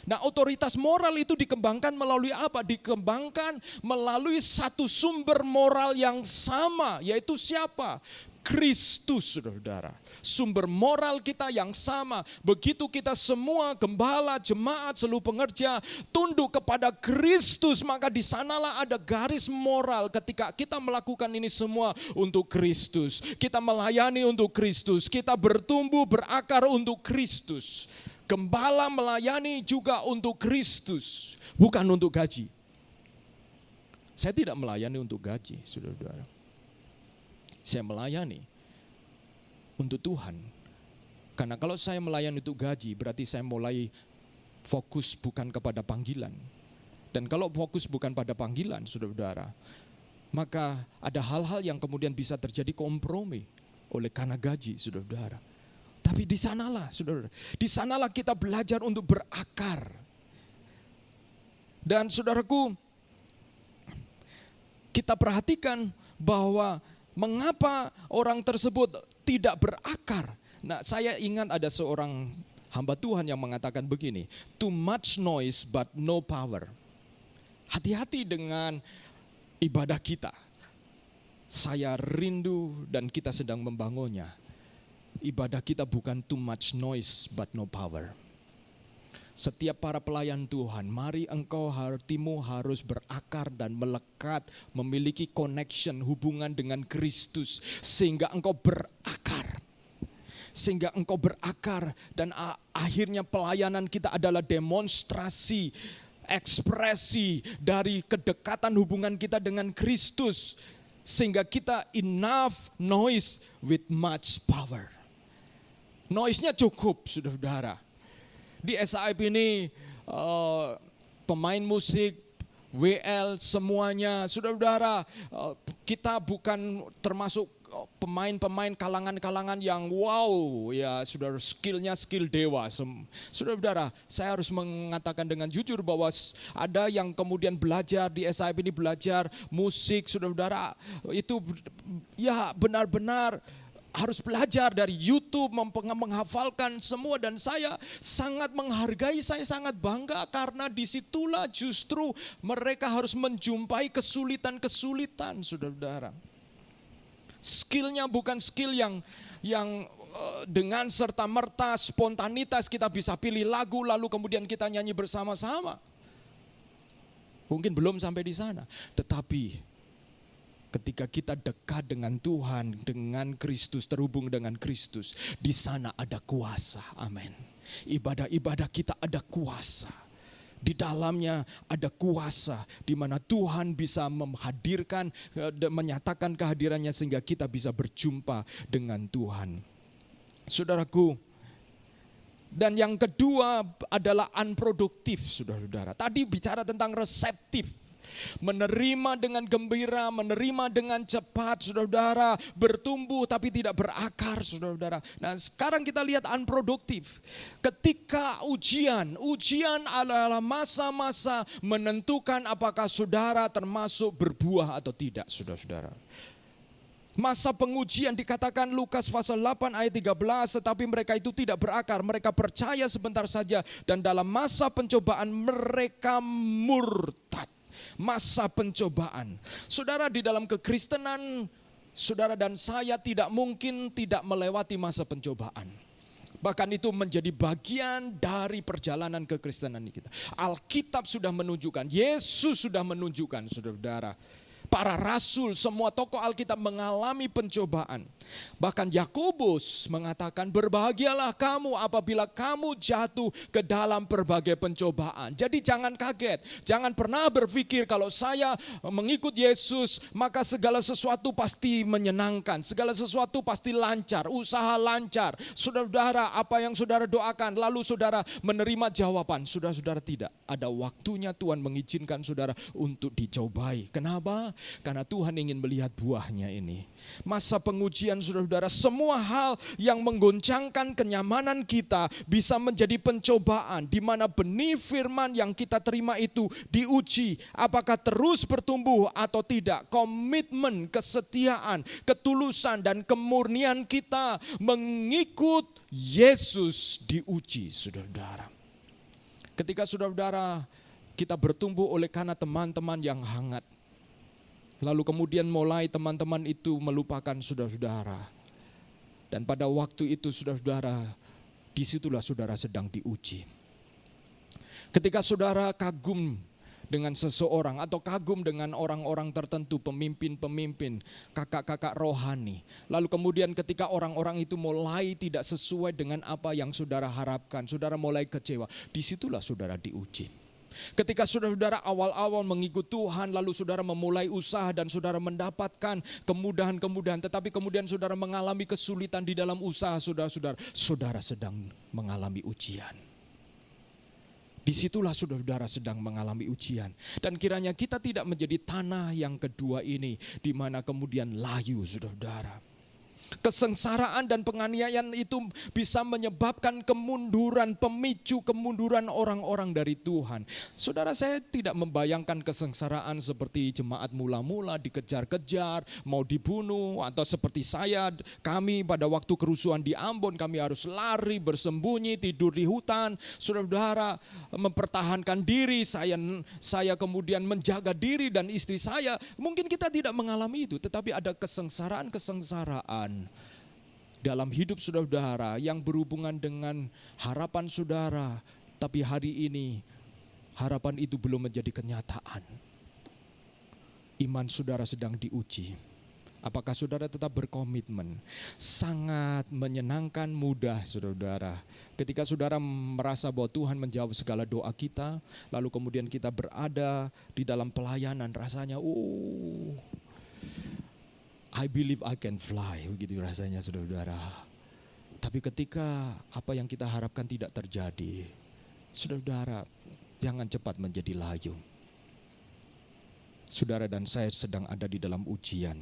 Nah, otoritas moral itu dikembangkan melalui apa? Dikembangkan melalui satu sumber moral yang sama, yaitu siapa? Kristus, saudara-saudara. Sumber moral kita yang sama. Begitu kita semua gembala, jemaat, seluruh pengerja tunduk kepada Kristus, maka di sanalah ada garis moral ketika kita melakukan ini semua untuk Kristus. Kita melayani untuk Kristus, kita bertumbuh, berakar untuk Kristus. Gembala melayani juga untuk Kristus, bukan untuk gaji. Saya tidak melayani untuk gaji, saudara-saudara. Saya melayani untuk Tuhan. Karena kalau saya melayani untuk gaji, berarti saya mulai fokus bukan kepada panggilan. Dan kalau fokus bukan pada panggilan, saudara-saudara, maka ada hal-hal yang kemudian bisa terjadi kompromi oleh karena gaji, saudara-saudara. Tapi di sanalah, saudara, di sanalah kita belajar untuk berakar. Dan saudaraku, kita perhatikan bahwa mengapa orang tersebut tidak berakar. Nah, saya ingat ada seorang hamba Tuhan yang mengatakan begini, too much noise but no power. Hati-hati dengan ibadah kita. Saya rindu dan kita sedang membangunnya. Ibadah kita bukan too much noise but no power. Setiap para pelayan Tuhan, mari engkau hatimu harus berakar dan melekat, memiliki connection, hubungan dengan Kristus. Sehingga engkau berakar. Sehingga engkau berakar dan akhirnya pelayanan kita adalah demonstrasi, ekspresi dari kedekatan hubungan kita dengan Kristus. Sehingga kita enough noise with much power. Noise-nya cukup, saudara-saudara. Di SIP ini pemain musik, WL semuanya, saudara-saudara, kita bukan termasuk pemain-pemain kalangan-kalangan yang wow, ya saudara, skillnya skill dewa. Saudara-saudara, saya harus mengatakan dengan jujur bahwa ada yang kemudian belajar di SIP ini, belajar musik, saudara-saudara, itu ya benar-benar harus belajar dari YouTube, menghafalkan semua, dan saya sangat menghargai, saya sangat bangga karena disitulah justru mereka harus menjumpai kesulitan-kesulitan, saudara-saudara. Skillnya bukan skill yang dengan serta-merta spontanitas kita bisa pilih lagu lalu kemudian kita nyanyi bersama-sama. Mungkin belum sampai di sana, tetapi ketika kita dekat dengan Tuhan, dengan Kristus, terhubung dengan Kristus, di sana ada kuasa. Amin. Ibadah-ibadah kita ada kuasa. Di dalamnya ada kuasa, di mana Tuhan bisa menghadirkan, menyatakan kehadirannya sehingga kita bisa berjumpa dengan Tuhan. Saudaraku, dan yang kedua adalah unproduktif, saudara-saudara. Tadi bicara tentang reseptif. Menerima dengan gembira, menerima dengan cepat, saudara-saudara, bertumbuh tapi tidak berakar, saudara-saudara. Nah, sekarang kita lihat unproduktif. Ketika ujian adalah masa-masa menentukan apakah saudara termasuk berbuah atau tidak, saudara-saudara. Masa pengujian dikatakan Lukas pasal 8 ayat 13, tetapi mereka itu tidak berakar, mereka percaya sebentar saja dan dalam masa pencobaan mereka murtad. Masa pencobaan. Saudara, di dalam kekristenan, saudara dan saya tidak mungkin tidak melewati masa pencobaan. Bahkan itu menjadi bagian dari perjalanan kekristenan kita. Alkitab sudah menunjukkan, Yesus sudah menunjukkan, saudara-saudara. Para rasul, semua tokoh Alkitab mengalami pencobaan. Bahkan Yakobus mengatakan, berbahagialah kamu apabila kamu jatuh ke dalam berbagai pencobaan. Jadi jangan kaget, jangan pernah berpikir kalau saya mengikut Yesus maka segala sesuatu pasti menyenangkan, segala sesuatu pasti lancar, usaha lancar. Saudara-saudara, apa yang saudara doakan lalu saudara menerima jawaban. Saudara-saudara, tidak. Ada waktunya Tuhan mengizinkan saudara untuk dicobai. Kenapa? Karena Tuhan ingin melihat buahnya ini. Masa pengujian, saudara-saudara, semua hal yang menggoncangkan kenyamanan kita bisa menjadi pencobaan, di mana benih firman yang kita terima itu diuji apakah terus bertumbuh atau tidak. Komitmen, kesetiaan, ketulusan dan kemurnian kita mengikut Yesus diuji, saudara-saudara. Ketika saudara-saudara kita bertumbuh oleh karena teman-teman yang hangat, lalu kemudian mulai teman-teman itu melupakan saudara-saudara. Dan pada waktu itu saudara-saudara, disitulah saudara sedang diuji. Ketika saudara kagum dengan seseorang atau kagum dengan orang-orang tertentu, pemimpin-pemimpin, kakak-kakak rohani. Lalu kemudian ketika orang-orang itu mulai tidak sesuai dengan apa yang saudara harapkan, saudara mulai kecewa, disitulah saudara diuji. Ketika saudara-saudara awal-awal mengikut Tuhan, lalu saudara memulai usaha dan saudara mendapatkan kemudahan-kemudahan, tetapi kemudian saudara mengalami kesulitan di dalam usaha saudara-saudara, saudara sedang mengalami ujian. Disitulah saudara-saudara sedang mengalami ujian. Dan kiranya kita tidak menjadi tanah yang kedua ini, di mana kemudian layu saudara-saudara. Kesengsaraan dan penganiayaan itu bisa menyebabkan kemunduran, pemicu kemunduran orang-orang dari Tuhan. Saudara, saya tidak membayangkan kesengsaraan seperti jemaat mula-mula dikejar-kejar, mau dibunuh, atau seperti kami pada waktu kerusuhan di Ambon, kami harus lari, bersembunyi, tidur di hutan. Saudara-saudara, mempertahankan diri, saya kemudian menjaga diri dan istri saya. Mungkin kita tidak mengalami itu, tetapi ada kesengsaraan dalam hidup saudara-saudara yang berhubungan dengan harapan saudara, tapi hari ini harapan itu belum menjadi kenyataan. Iman saudara sedang diuji. Apakah saudara tetap berkomitmen? Sangat menyenangkan, mudah saudara-saudara. Ketika saudara merasa bahwa Tuhan menjawab segala doa kita, lalu kemudian kita berada di dalam pelayanan, rasanya I believe I can fly, begitu rasanya saudara-saudara. Tapi ketika apa yang kita harapkan tidak terjadi, saudara-saudara, jangan cepat menjadi layu. Saudara dan saya sedang ada di dalam ujian.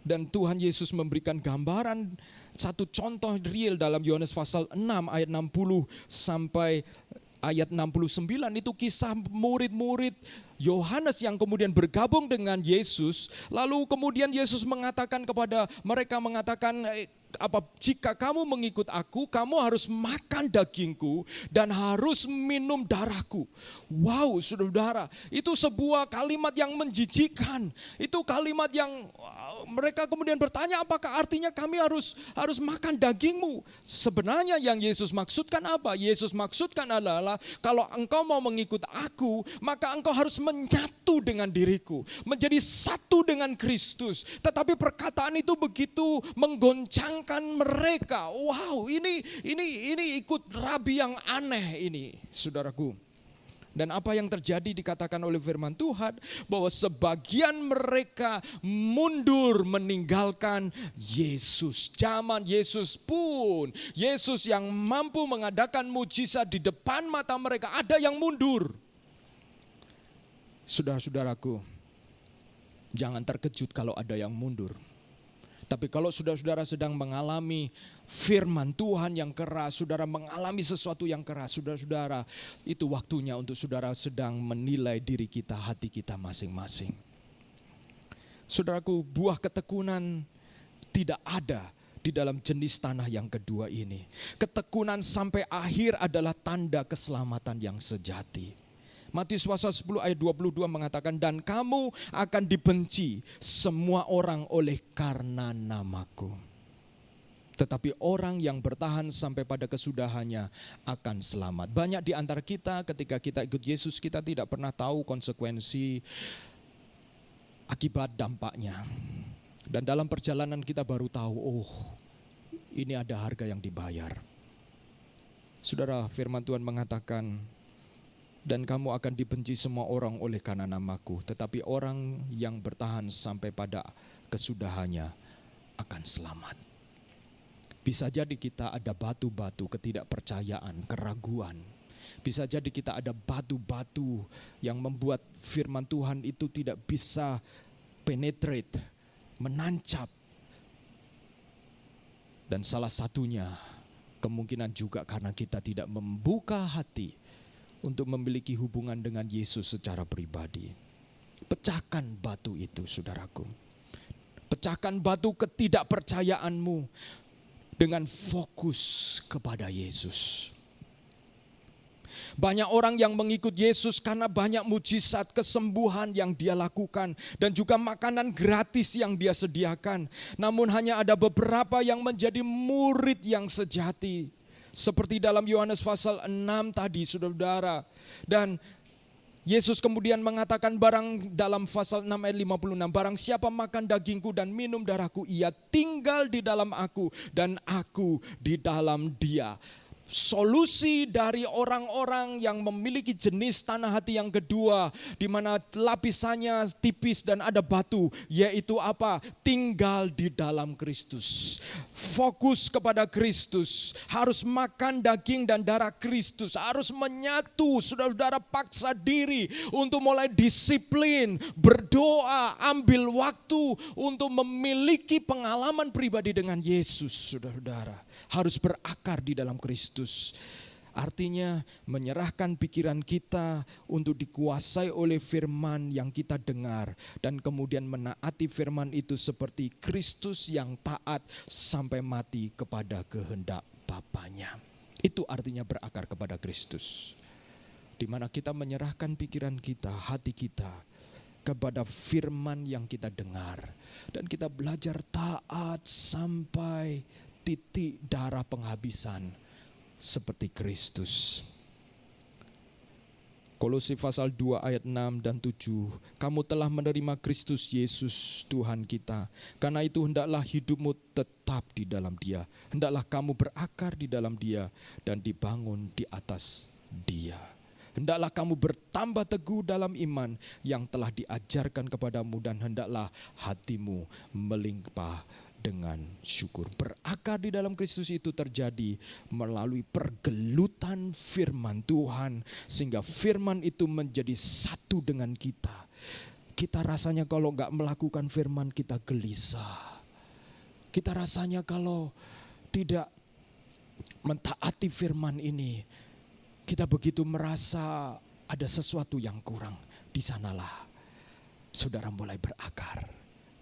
Dan Tuhan Yesus memberikan gambaran satu contoh real dalam Yohanes pasal 6 ayat 60 sampai ayat 69, itu kisah murid-murid Yohanes yang kemudian bergabung dengan Yesus. Lalu kemudian Yesus mengatakan kepada mereka, jika kamu mengikut aku, kamu harus makan dagingku dan harus minum darahku. Wow, saudara-saudara, itu sebuah kalimat yang menjijikan. Itu kalimat yang mereka kemudian bertanya, apakah artinya kami harus makan dagingmu? Sebenarnya yang Yesus maksudkan apa? Yesus maksudkan adalah kalau engkau mau mengikut aku, maka engkau harus menyatu dengan diriku, menjadi satu dengan Kristus. Tetapi perkataan itu begitu menggoncangkan mereka. Wow, ini ikut rabi yang aneh ini, saudaraku. Dan apa yang terjadi dikatakan oleh firman Tuhan, bahwa sebagian mereka mundur meninggalkan Yesus. Zaman Yesus pun, Yesus yang mampu mengadakan mujizat di depan mata mereka, ada yang mundur. Saudara-saudaraku, jangan terkejut kalau ada yang mundur. Tapi kalau saudara-saudara sedang mengalami firman Tuhan yang keras, saudara mengalami sesuatu yang keras, saudara-saudara, itu waktunya untuk saudara sedang menilai diri kita, hati kita masing-masing. Saudaraku, buah ketekunan tidak ada di dalam jenis tanah yang kedua ini. Ketekunan sampai akhir adalah tanda keselamatan yang sejati. Matius pasal 10 ayat 22 mengatakan, dan kamu akan dibenci semua orang oleh karena namaku. Tetapi orang yang bertahan sampai pada kesudahannya akan selamat. Banyak di antara kita ketika kita ikut Yesus, kita tidak pernah tahu konsekuensi akibat dampaknya. Dan dalam perjalanan kita baru tahu, ini ada harga yang dibayar. Saudara, firman Tuhan mengatakan, dan kamu akan dibenci semua orang oleh karena namaku, tetapi orang yang bertahan sampai pada kesudahannya akan selamat. Bisa jadi kita ada batu-batu ketidakpercayaan, keraguan. Bisa jadi kita ada batu-batu yang membuat firman Tuhan itu tidak bisa penetrate, menancap. Dan salah satunya kemungkinan juga karena kita tidak membuka hati untuk memiliki hubungan dengan Yesus secara pribadi. Pecahkan batu itu, saudaraku. Pecahkan batu ketidakpercayaanmu dengan fokus kepada Yesus. Banyak orang yang mengikut Yesus karena banyak mujizat, kesembuhan yang dia lakukan. Dan juga makanan gratis yang dia sediakan. Namun hanya ada beberapa yang menjadi murid yang sejati. Seperti dalam Yohanes pasal 6 tadi, saudara-saudara. Dan Yesus kemudian mengatakan dalam pasal 6 ayat 56, barang siapa makan dagingku dan minum darahku, ia tinggal di dalam aku dan aku di dalam dia. Solusi dari orang-orang yang memiliki jenis tanah hati yang kedua, di mana lapisannya tipis dan ada batu, yaitu apa? Tinggal di dalam Kristus. Fokus kepada Kristus, harus makan daging dan darah Kristus, harus menyatu. Saudara-saudara, paksa diri untuk mulai disiplin, berdoa, ambil waktu untuk memiliki pengalaman pribadi dengan Yesus. Saudara-saudara, harus berakar di dalam Kristus. Artinya menyerahkan pikiran kita untuk dikuasai oleh firman yang kita dengar. Dan kemudian menaati firman itu seperti Kristus yang taat sampai mati kepada kehendak Bapanya. Itu artinya berakar kepada Kristus. Di mana kita menyerahkan pikiran kita, hati kita kepada firman yang kita dengar. Dan kita belajar taat sampai titik darah penghabisan seperti Kristus. Kolose pasal 2 ayat 6 dan 7. Kamu telah menerima Kristus Yesus Tuhan kita. Karena itu hendaklah hidupmu tetap di dalam Dia. Hendaklah kamu berakar di dalam Dia dan dibangun di atas Dia. Hendaklah kamu bertambah teguh dalam iman yang telah diajarkan kepadamu, dan hendaklah hatimu melimpah dengan syukur. Berakar di dalam Kristus itu terjadi melalui pergelutan firman Tuhan, sehingga firman itu menjadi satu dengan kita. Kita rasanya kalau gak melakukan firman kita gelisah. Kita rasanya kalau tidak mentaati firman ini, kita begitu merasa ada sesuatu yang kurang. Di sanalah saudara mulai berakar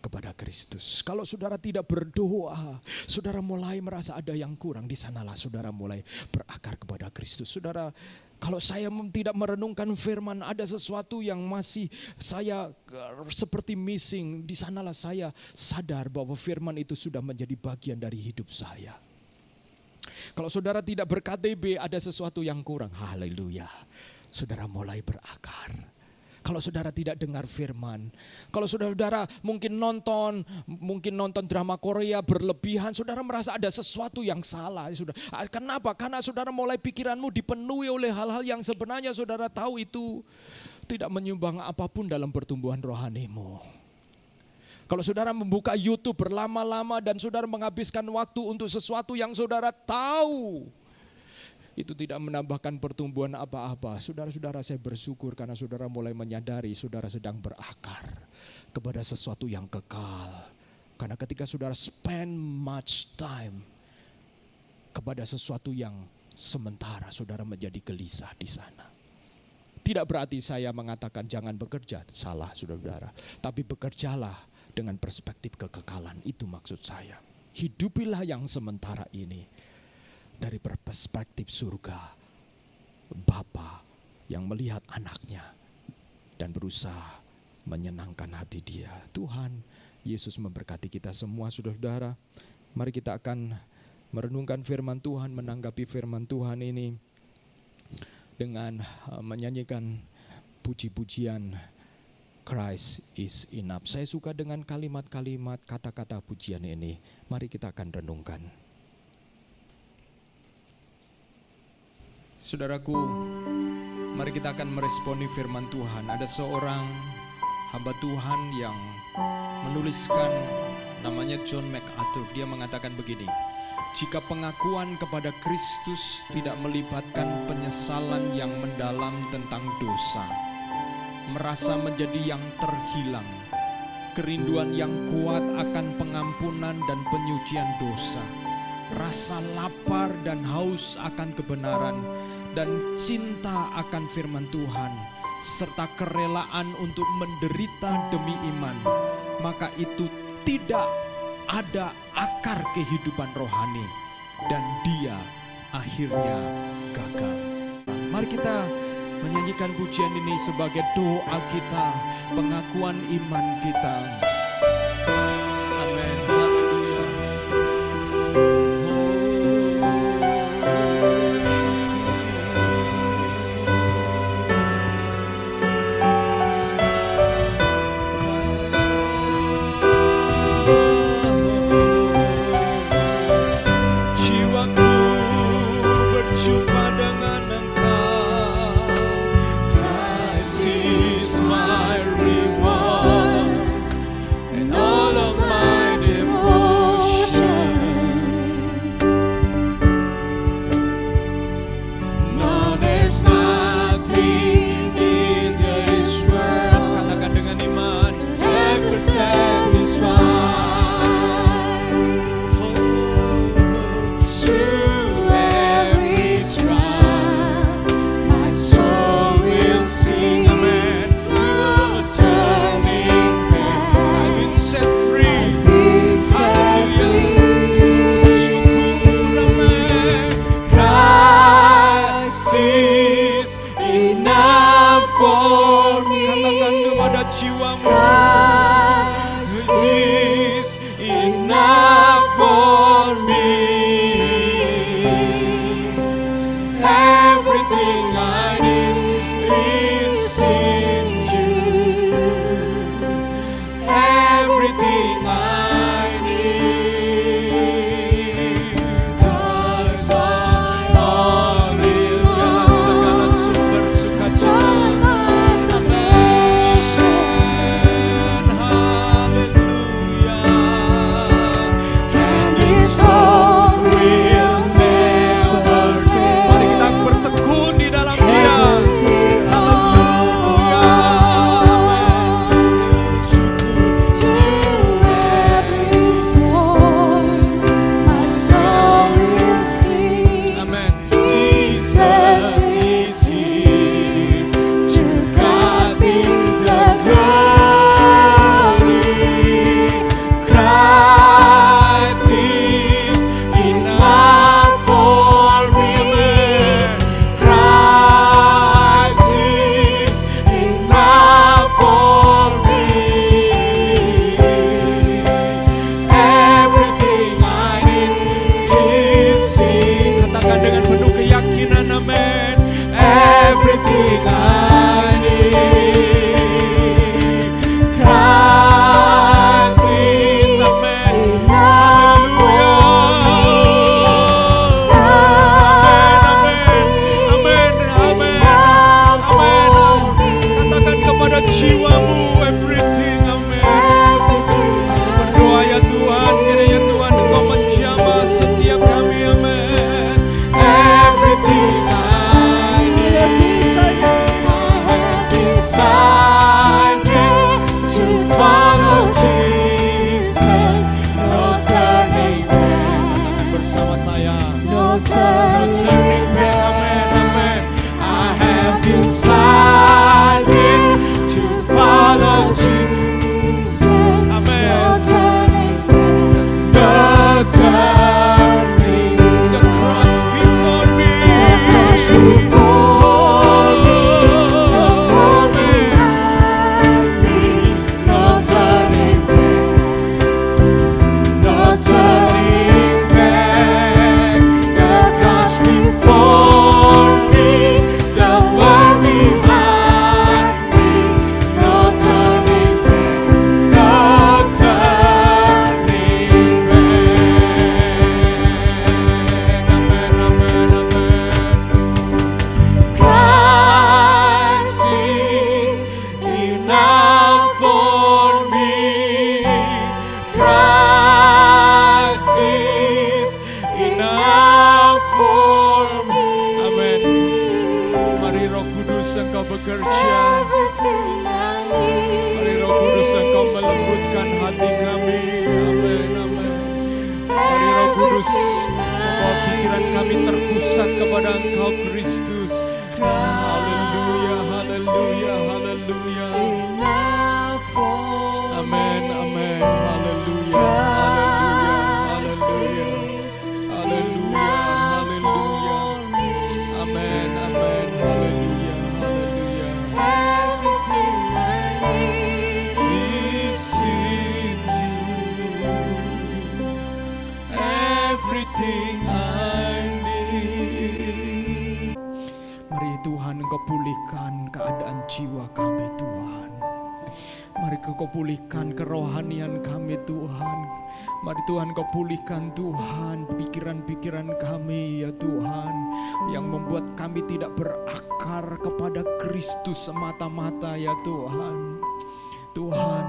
kepada Kristus. Kalau saudara tidak berdoa, saudara mulai merasa ada yang kurang. Di sanalah saudara mulai berakar kepada Kristus. Saudara, kalau saya tidak merenungkan firman, ada sesuatu yang masih saya seperti missing. Di sanalah saya sadar bahwa firman itu sudah menjadi bagian dari hidup saya. Kalau saudara tidak ber-KTB, ada sesuatu yang kurang. Haleluya. Saudara mulai berakar. Kalau saudara tidak dengar firman, kalau saudara mungkin nonton drama Korea berlebihan, saudara merasa ada sesuatu yang salah. Kenapa? Karena saudara mulai pikiranmu dipenuhi oleh hal-hal yang sebenarnya saudara tahu itu tidak menyumbang apapun dalam pertumbuhan rohanimu. Kalau saudara membuka YouTube berlama-lama dan saudara menghabiskan waktu untuk sesuatu yang saudara tahu itu tidak menambahkan pertumbuhan apa-apa. Saudara-saudara, saya bersyukur karena saudara mulai menyadari saudara sedang berakar kepada sesuatu yang kekal. Karena ketika saudara spend much time kepada sesuatu yang sementara, saudara menjadi gelisah di sana. Tidak berarti saya mengatakan jangan bekerja, salah saudara-saudara. Tapi bekerjalah dengan perspektif kekekalan, itu maksud saya. Hidupilah yang sementara ini dari perspektif surga, Bapa yang melihat anaknya dan berusaha menyenangkan hati Dia. Tuhan Yesus memberkati kita semua, saudara-saudara. Mari kita akan merenungkan firman Tuhan, menanggapi firman Tuhan ini dengan menyanyikan puji-pujian Christ is enough. Saya suka dengan kalimat-kalimat, kata-kata pujian ini. Mari kita akan renungkan. Saudaraku, mari kita akan meresponi firman Tuhan. Ada seorang hamba Tuhan yang menuliskan, namanya John MacArthur. Dia mengatakan begini, jika pengakuan kepada Kristus tidak melibatkan penyesalan yang mendalam tentang dosa, merasa menjadi yang terhilang, kerinduan yang kuat akan pengampunan dan penyucian dosa, rasa lapar dan haus akan kebenaran, dan cinta akan firman Tuhan, serta kerelaan untuk menderita demi iman, maka itu tidak ada akar kehidupan rohani dan dia akhirnya gagal. Mari kita menyanyikan pujian ini sebagai doa kita, pengakuan iman kita. Amin. Haleluya. Jiwaku berjumpa dengan Engkau. Christ is my reward and all of my devotion. No, there's nothing in this world, katakan dengan iman, ever satisfied. Through every trial, my soul will sing. Amen. No turning back. I've been set free. Syukur, amen. Christ is enough for me. Katakan kepada jiwamu. Christ is enough for me. Everything I need is in you. Everything I need. 'Cause I all in you. Segala sumber sukacita. Amen. Hallelujah. And this hope will never fail. Mari kita bertekun di dalam Dia. Haleluya. Amen. Syukur. Amen. Jesus is here. To God be the glory. Christ is enough for me. Christ is enough for me. Everything I need is in. Katakan dengan penuh keyakinan, amin. Everything I need, Christ is, amen. Hallelujah. Amen, amen, amen, amen. Katakan kepada jiwamu, everything, amen. Berdoa ya Tuhan, kiranya Tuhan Engkau menjamah setiap kami, amin. Everything I need, I have decided to follow Jesus. No turning back. Katakan bersama saya. No turning back. Amen, amen. I have decided to follow Jesus. Amen. No turning back. The cross before me. No turning back. The cross before me. The world behind me. No turning back. No turning back. Amen, amen, amen. Christ is enough for me. Christ is enough for me. Amen. Mari Roh Kudus Engkau bekerja. Mari Roh Kudus Engkau melembutkan hati kami. Amin, amin. Mari Roh Kudus membawa pikiran kami terpusat kepada Engkau Kristus. Haleluya, haleluya, haleluya. Amin, amin. Haleluya, haleluya, haleluya. Haleluya, haleluya. Amin, amin. Mari Tuhan Engkau pulihkan keadaan jiwa kami Tuhan. Mari Engkau pulihkan kerohanian kami Tuhan. Mari Tuhan Engkau pulihkan Tuhan pikiran-pikiran kami ya Tuhan, yang membuat kami tidak berakar kepada Kristus semata-mata ya Tuhan. Tuhan,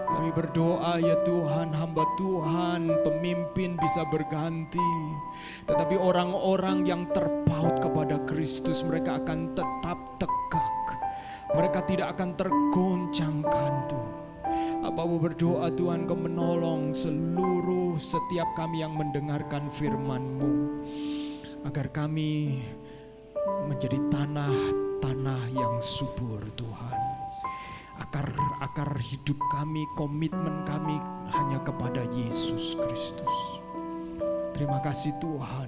kami berdoa ya Tuhan, hamba Tuhan, pemimpin bisa berganti, tetapi orang-orang yang terpaut kepada Kristus, mereka akan tetap tegak. Mereka tidak akan tergoncangkan Tuhan. Apa-apa berdoa Tuhan, Kau menolong setiap kami yang mendengarkan firman-Mu, agar kami menjadi tanah yang subur Tuhan. Akar hidup kami, komitmen kami hanya kepada Yesus Kristus. Terima kasih Tuhan.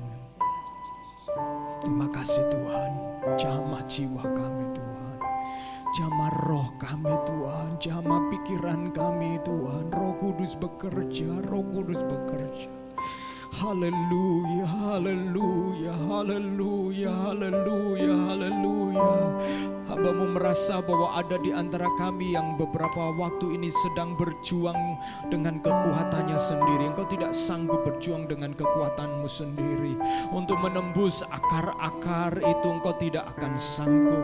Terima kasih Tuhan. Jamah jiwa kami Tuhan. Jamah roh kami Tuhan. Jamah pikiran kami Tuhan. Roh Kudus bekerja. Roh Kudus bekerja. Haleluya, haleluya, haleluya, haleluya, haleluya. Hamba-Mu merasa bahwa ada di antara kami yang beberapa waktu ini sedang berjuang dengan kekuatannya sendiri. Engkau tidak sanggup berjuang dengan kekuatan-Mu sendiri. Untuk menembus akar-akar itu Engkau tidak akan sanggup.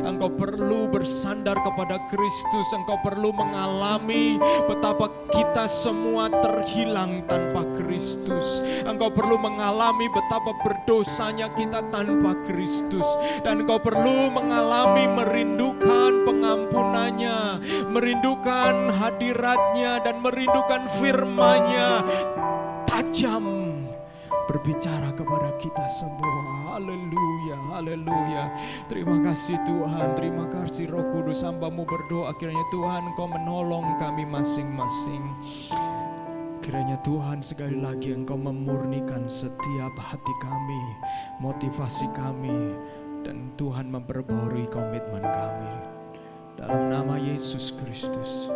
Engkau perlu bersandar kepada Kristus. Engkau perlu mengalami betapa kita semua terhilang tanpa Kristus. Engkau perlu mengalami betapa berdosanya kita tanpa Kristus. Dan engkau perlu mengalami merindukan pengampunannya, merindukan hadiratnya, dan merindukan firman-Nya tajam berbicara kepada kita semua. Haleluya, haleluya. Terima kasih Tuhan, terima kasih Roh Kudus. Hamba-Mu berdoa kiranya Tuhan Engkau menolong kami masing-masing. Kiranya Tuhan sekali lagi Engkau memurnikan setiap hati kami, motivasi kami, dan Tuhan memperbarui komitmen kami. Dalam nama Yesus Kristus,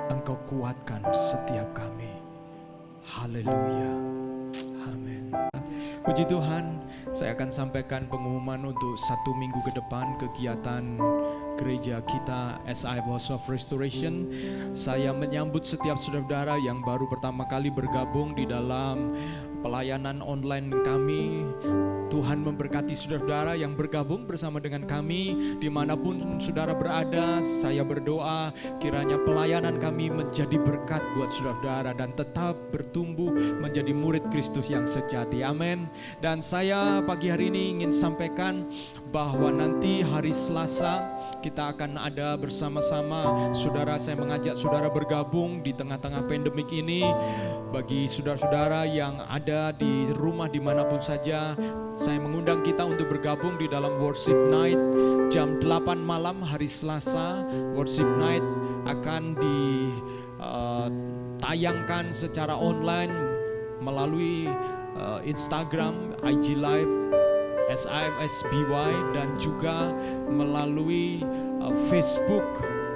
Engkau kuatkan setiap kami. Haleluya. Amin. Puji Tuhan, saya akan sampaikan pengumuman untuk 1 minggu ke depan kegiatan gereja kita SI House of Restoration. Saya menyambut setiap saudara-saudara yang baru pertama kali bergabung di dalam pelayanan online kami. Tuhan memberkati saudara-saudara yang bergabung bersama dengan kami dimanapun saudara berada. Saya berdoa kiranya pelayanan kami menjadi berkat buat saudara-saudara dan tetap bertumbuh menjadi murid Kristus yang sejati. Amin. Dan saya pagi hari ini ingin sampaikan bahwa nanti hari Selasa kita akan ada bersama-sama. Saudara, saya mengajak saudara bergabung di tengah-tengah pandemik ini. Bagi saudara-saudara yang ada di rumah dimanapun saja, saya mengundang kita untuk bergabung di dalam worship night jam 8 malam hari Selasa. Worship night akan ditayangkan secara online melalui Instagram, IG Live, SIMSBY, dan juga melalui Facebook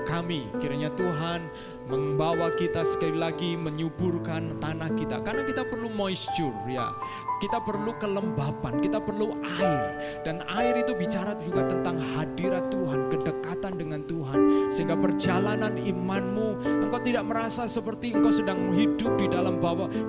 kami. Kiranya Tuhan membawa kita sekali lagi menyuburkan tanah kita, karena kita perlu moisture ya, kita perlu kelembapan, kita perlu air, dan air itu bicara juga tentang hadirat Tuhan, kedekatan dengan Tuhan, sehingga perjalanan imanmu engkau tidak merasa seperti engkau sedang hidup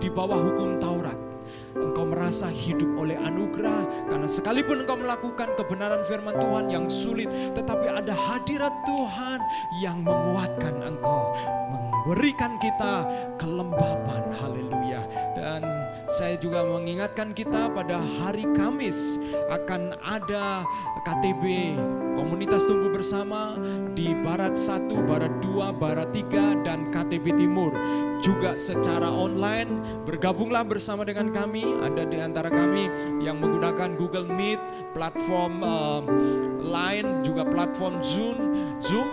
di bawah hukum Taurat. Engkau merasa hidup oleh anugerah, karena sekalipun engkau melakukan kebenaran firman Tuhan yang sulit, tetapi ada hadirat Tuhan yang menguatkan engkau, memberikan kita kelembapan. Haleluya. Dan saya juga mengingatkan kita pada hari Kamis akan ada KTB, Komunitas Tumbuh Bersama, di Barat 1, Barat 2, Barat 3, dan KTB Timur. Juga secara online, bergabunglah bersama dengan kami. Ada di antara kami yang menggunakan Google Meet, platform Line, juga platform Zoom.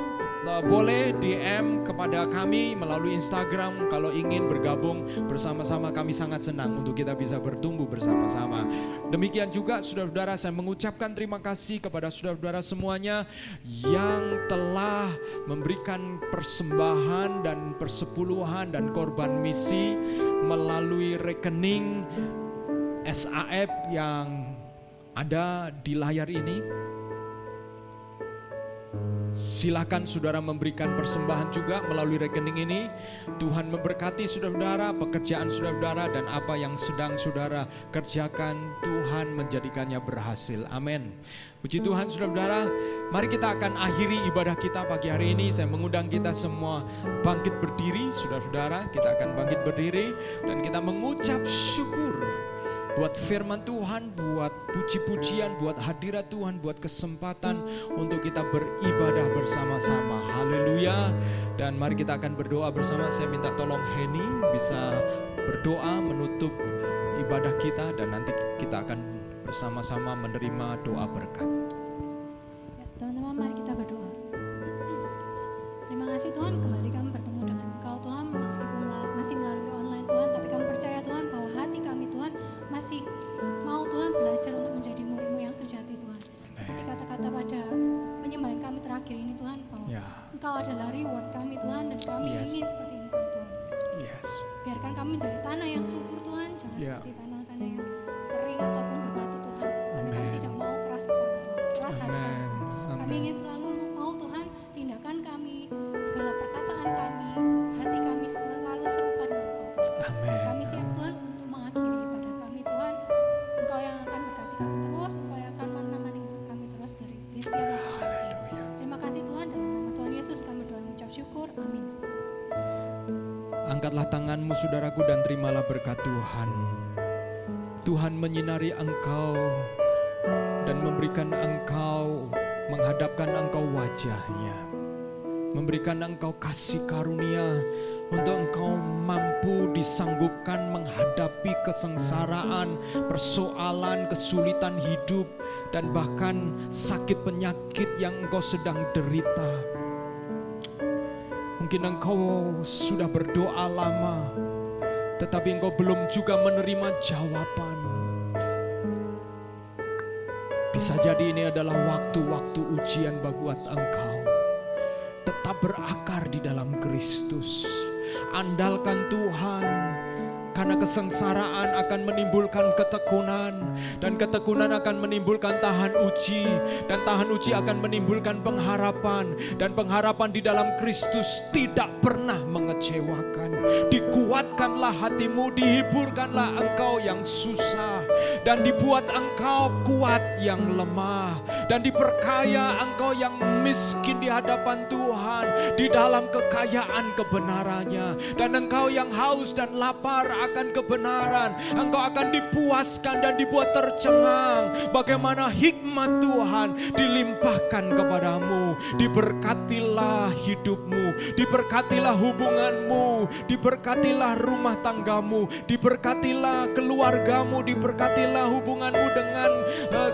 Boleh DM kepada kami melalui Instagram kalau ingin bergabung bersama-sama. Kami sangat senang untuk kita bisa bertumbuh bersama-sama. Demikian juga saudara-saudara, saya mengucapkan terima kasih kepada saudara-saudara semuanya yang telah memberikan persembahan dan persepuluhan dan korban misi melalui rekening SAF yang ada di layar ini. Silakan saudara memberikan persembahan juga melalui rekening ini. Tuhan memberkati saudara-saudara, pekerjaan saudara-saudara, dan apa yang sedang saudara kerjakan, Tuhan menjadikannya berhasil. Amin. Puji Tuhan saudara-saudara, mari kita akan akhiri ibadah kita pagi hari ini. Saya mengundang kita semua bangkit berdiri, saudara-saudara. Kita akan bangkit berdiri dan kita mengucap syukur buat firman Tuhan, buat puji-pujian, buat hadirat Tuhan, buat kesempatan untuk kita beribadah bersama-sama. Haleluya. Dan mari kita akan berdoa bersama. Saya minta tolong Henny bisa berdoa menutup ibadah kita dan nanti kita akan bersama-sama menerima doa berkat. Ya, teman-teman, mari kita berdoa. Terima kasih Tuhan, kembali kami bertemu dengan Engkau Tuhan, meskipun masih melalui online Tuhan, tapi kami percaya Tuhan bahwa hati kami Tuhan masih mau Tuhan belajar untuk menjadi murid-Mu yang sejati Tuhan. Seperti kata-kata pada penyembahan kami terakhir ini Tuhan, bahwa Engkau adalah reward kami Tuhan, dan kami ingin seperti Engkau Tuhan. Biarkan kami menjadi tanah yang subur Tuhan, jangan seperti tanah-tanah yang kering ataupun berbatu Tuhan. Kami tidak mau keras kepala Tuhan, keras hati kami Tuhan. Kami ingin selalu mau Tuhan, tindakan kami, segala perkataan kami, hati kami selalu serupa dengan Engkau Tuhan. Kami siap Tuhan untuk mengakhiri ibadah kami Tuhan. Engkau yang akan berkati kami terus, Engkau yang akan menemani kami terus di setiap waktu. Terima kasih Tuhan, dalam nama Tuhan Yesus kami berdoa mengucap syukur, amin. Angkatlah tanganmu saudaraku dan terimalah berkat Tuhan. Tuhan menyinari engkau dan memberikan engkau, menghadapkan engkau wajahnya, memberikan engkau kasih karunia untuk engkau mampu disanggupkan menghadapi kesengsaraan, persoalan, kesulitan hidup, dan bahkan sakit penyakit yang engkau sedang derita. Mungkin engkau sudah berdoa lama, tetapi engkau belum juga menerima jawaban. Bisa jadi ini adalah waktu-waktu ujian buat engkau. Tetap berakar di dalam Kristus. Andalkan Tuhan, karena kesengsaraan akan menimbulkan ketekunan, dan ketekunan akan menimbulkan tahan uji, dan tahan uji akan menimbulkan pengharapan, dan pengharapan di dalam Kristus tidak pernah mengecewakan. Dikuatkanlah hatimu, dihiburkanlah engkau yang susah, dan dibuat engkau kuat yang lemah, dan diperkaya engkau yang miskin di hadapan Tuhan, di dalam kekayaan kebenarannya. Dan engkau yang haus dan lapar akan kebenaran, engkau akan dipuaskan dan dibuat tercengang bagaimana hikmat Tuhan dilimpahkan kepadamu. Diberkatilah hidupmu, diberkatilah hubunganmu, diberkatilah rumah tanggamu, diberkatilah keluargamu, diberkatilah hubunganmu dengan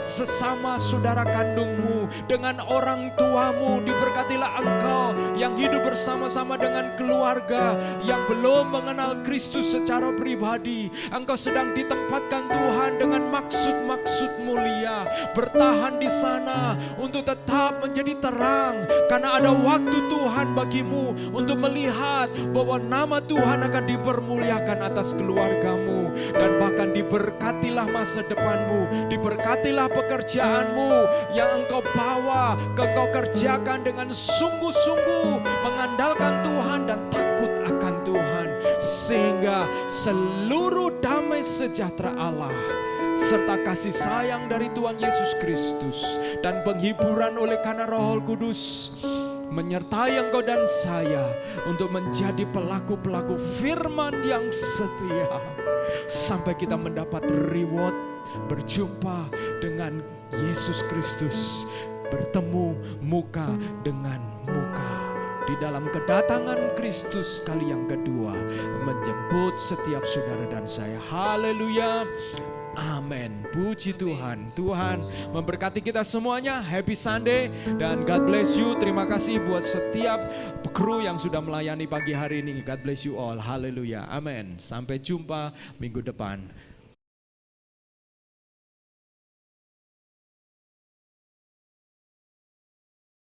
sesama saudara kandungmu, dengan orang tuamu. Diberkatilah engkau yang hidup bersama-sama dengan keluarga yang belum mengenal Kristus secara pribadi. Engkau sedang ditempatkan Tuhan dengan maksud-maksud mulia. Bertahan di sana untuk tetap menjadi terang, karena ada waktu Tuhan bagimu untuk melihat bahwa nama Tuhan akan dipermuliakan atas keluargamu, dan bahkan diberkatilah masa depanmu, diberkatilah pekerjaanmu yang engkau bawa, engkau kerjakan dengan sungguh-sungguh, mengandalkan Tuhan dan takut akan Tuhan, sehingga seluruh damai sejahtera Allah serta kasih sayang dari Tuhan Yesus Kristus dan penghiburan oleh karena Roh Kudus menyertai engkau dan saya untuk menjadi pelaku-pelaku firman yang setia sampai kita mendapat reward, berjumpa dengan Yesus Kristus, bertemu muka dengan muka di dalam kedatangan Kristus kali yang kedua, menjemput setiap saudara dan saya. Haleluya. Amin. Puji Tuhan. Tuhan memberkati kita semuanya. Happy Sunday dan God bless you. Terima kasih buat setiap kru yang sudah melayani pagi hari ini. God bless you all. Haleluya. Amin. Sampai jumpa minggu depan.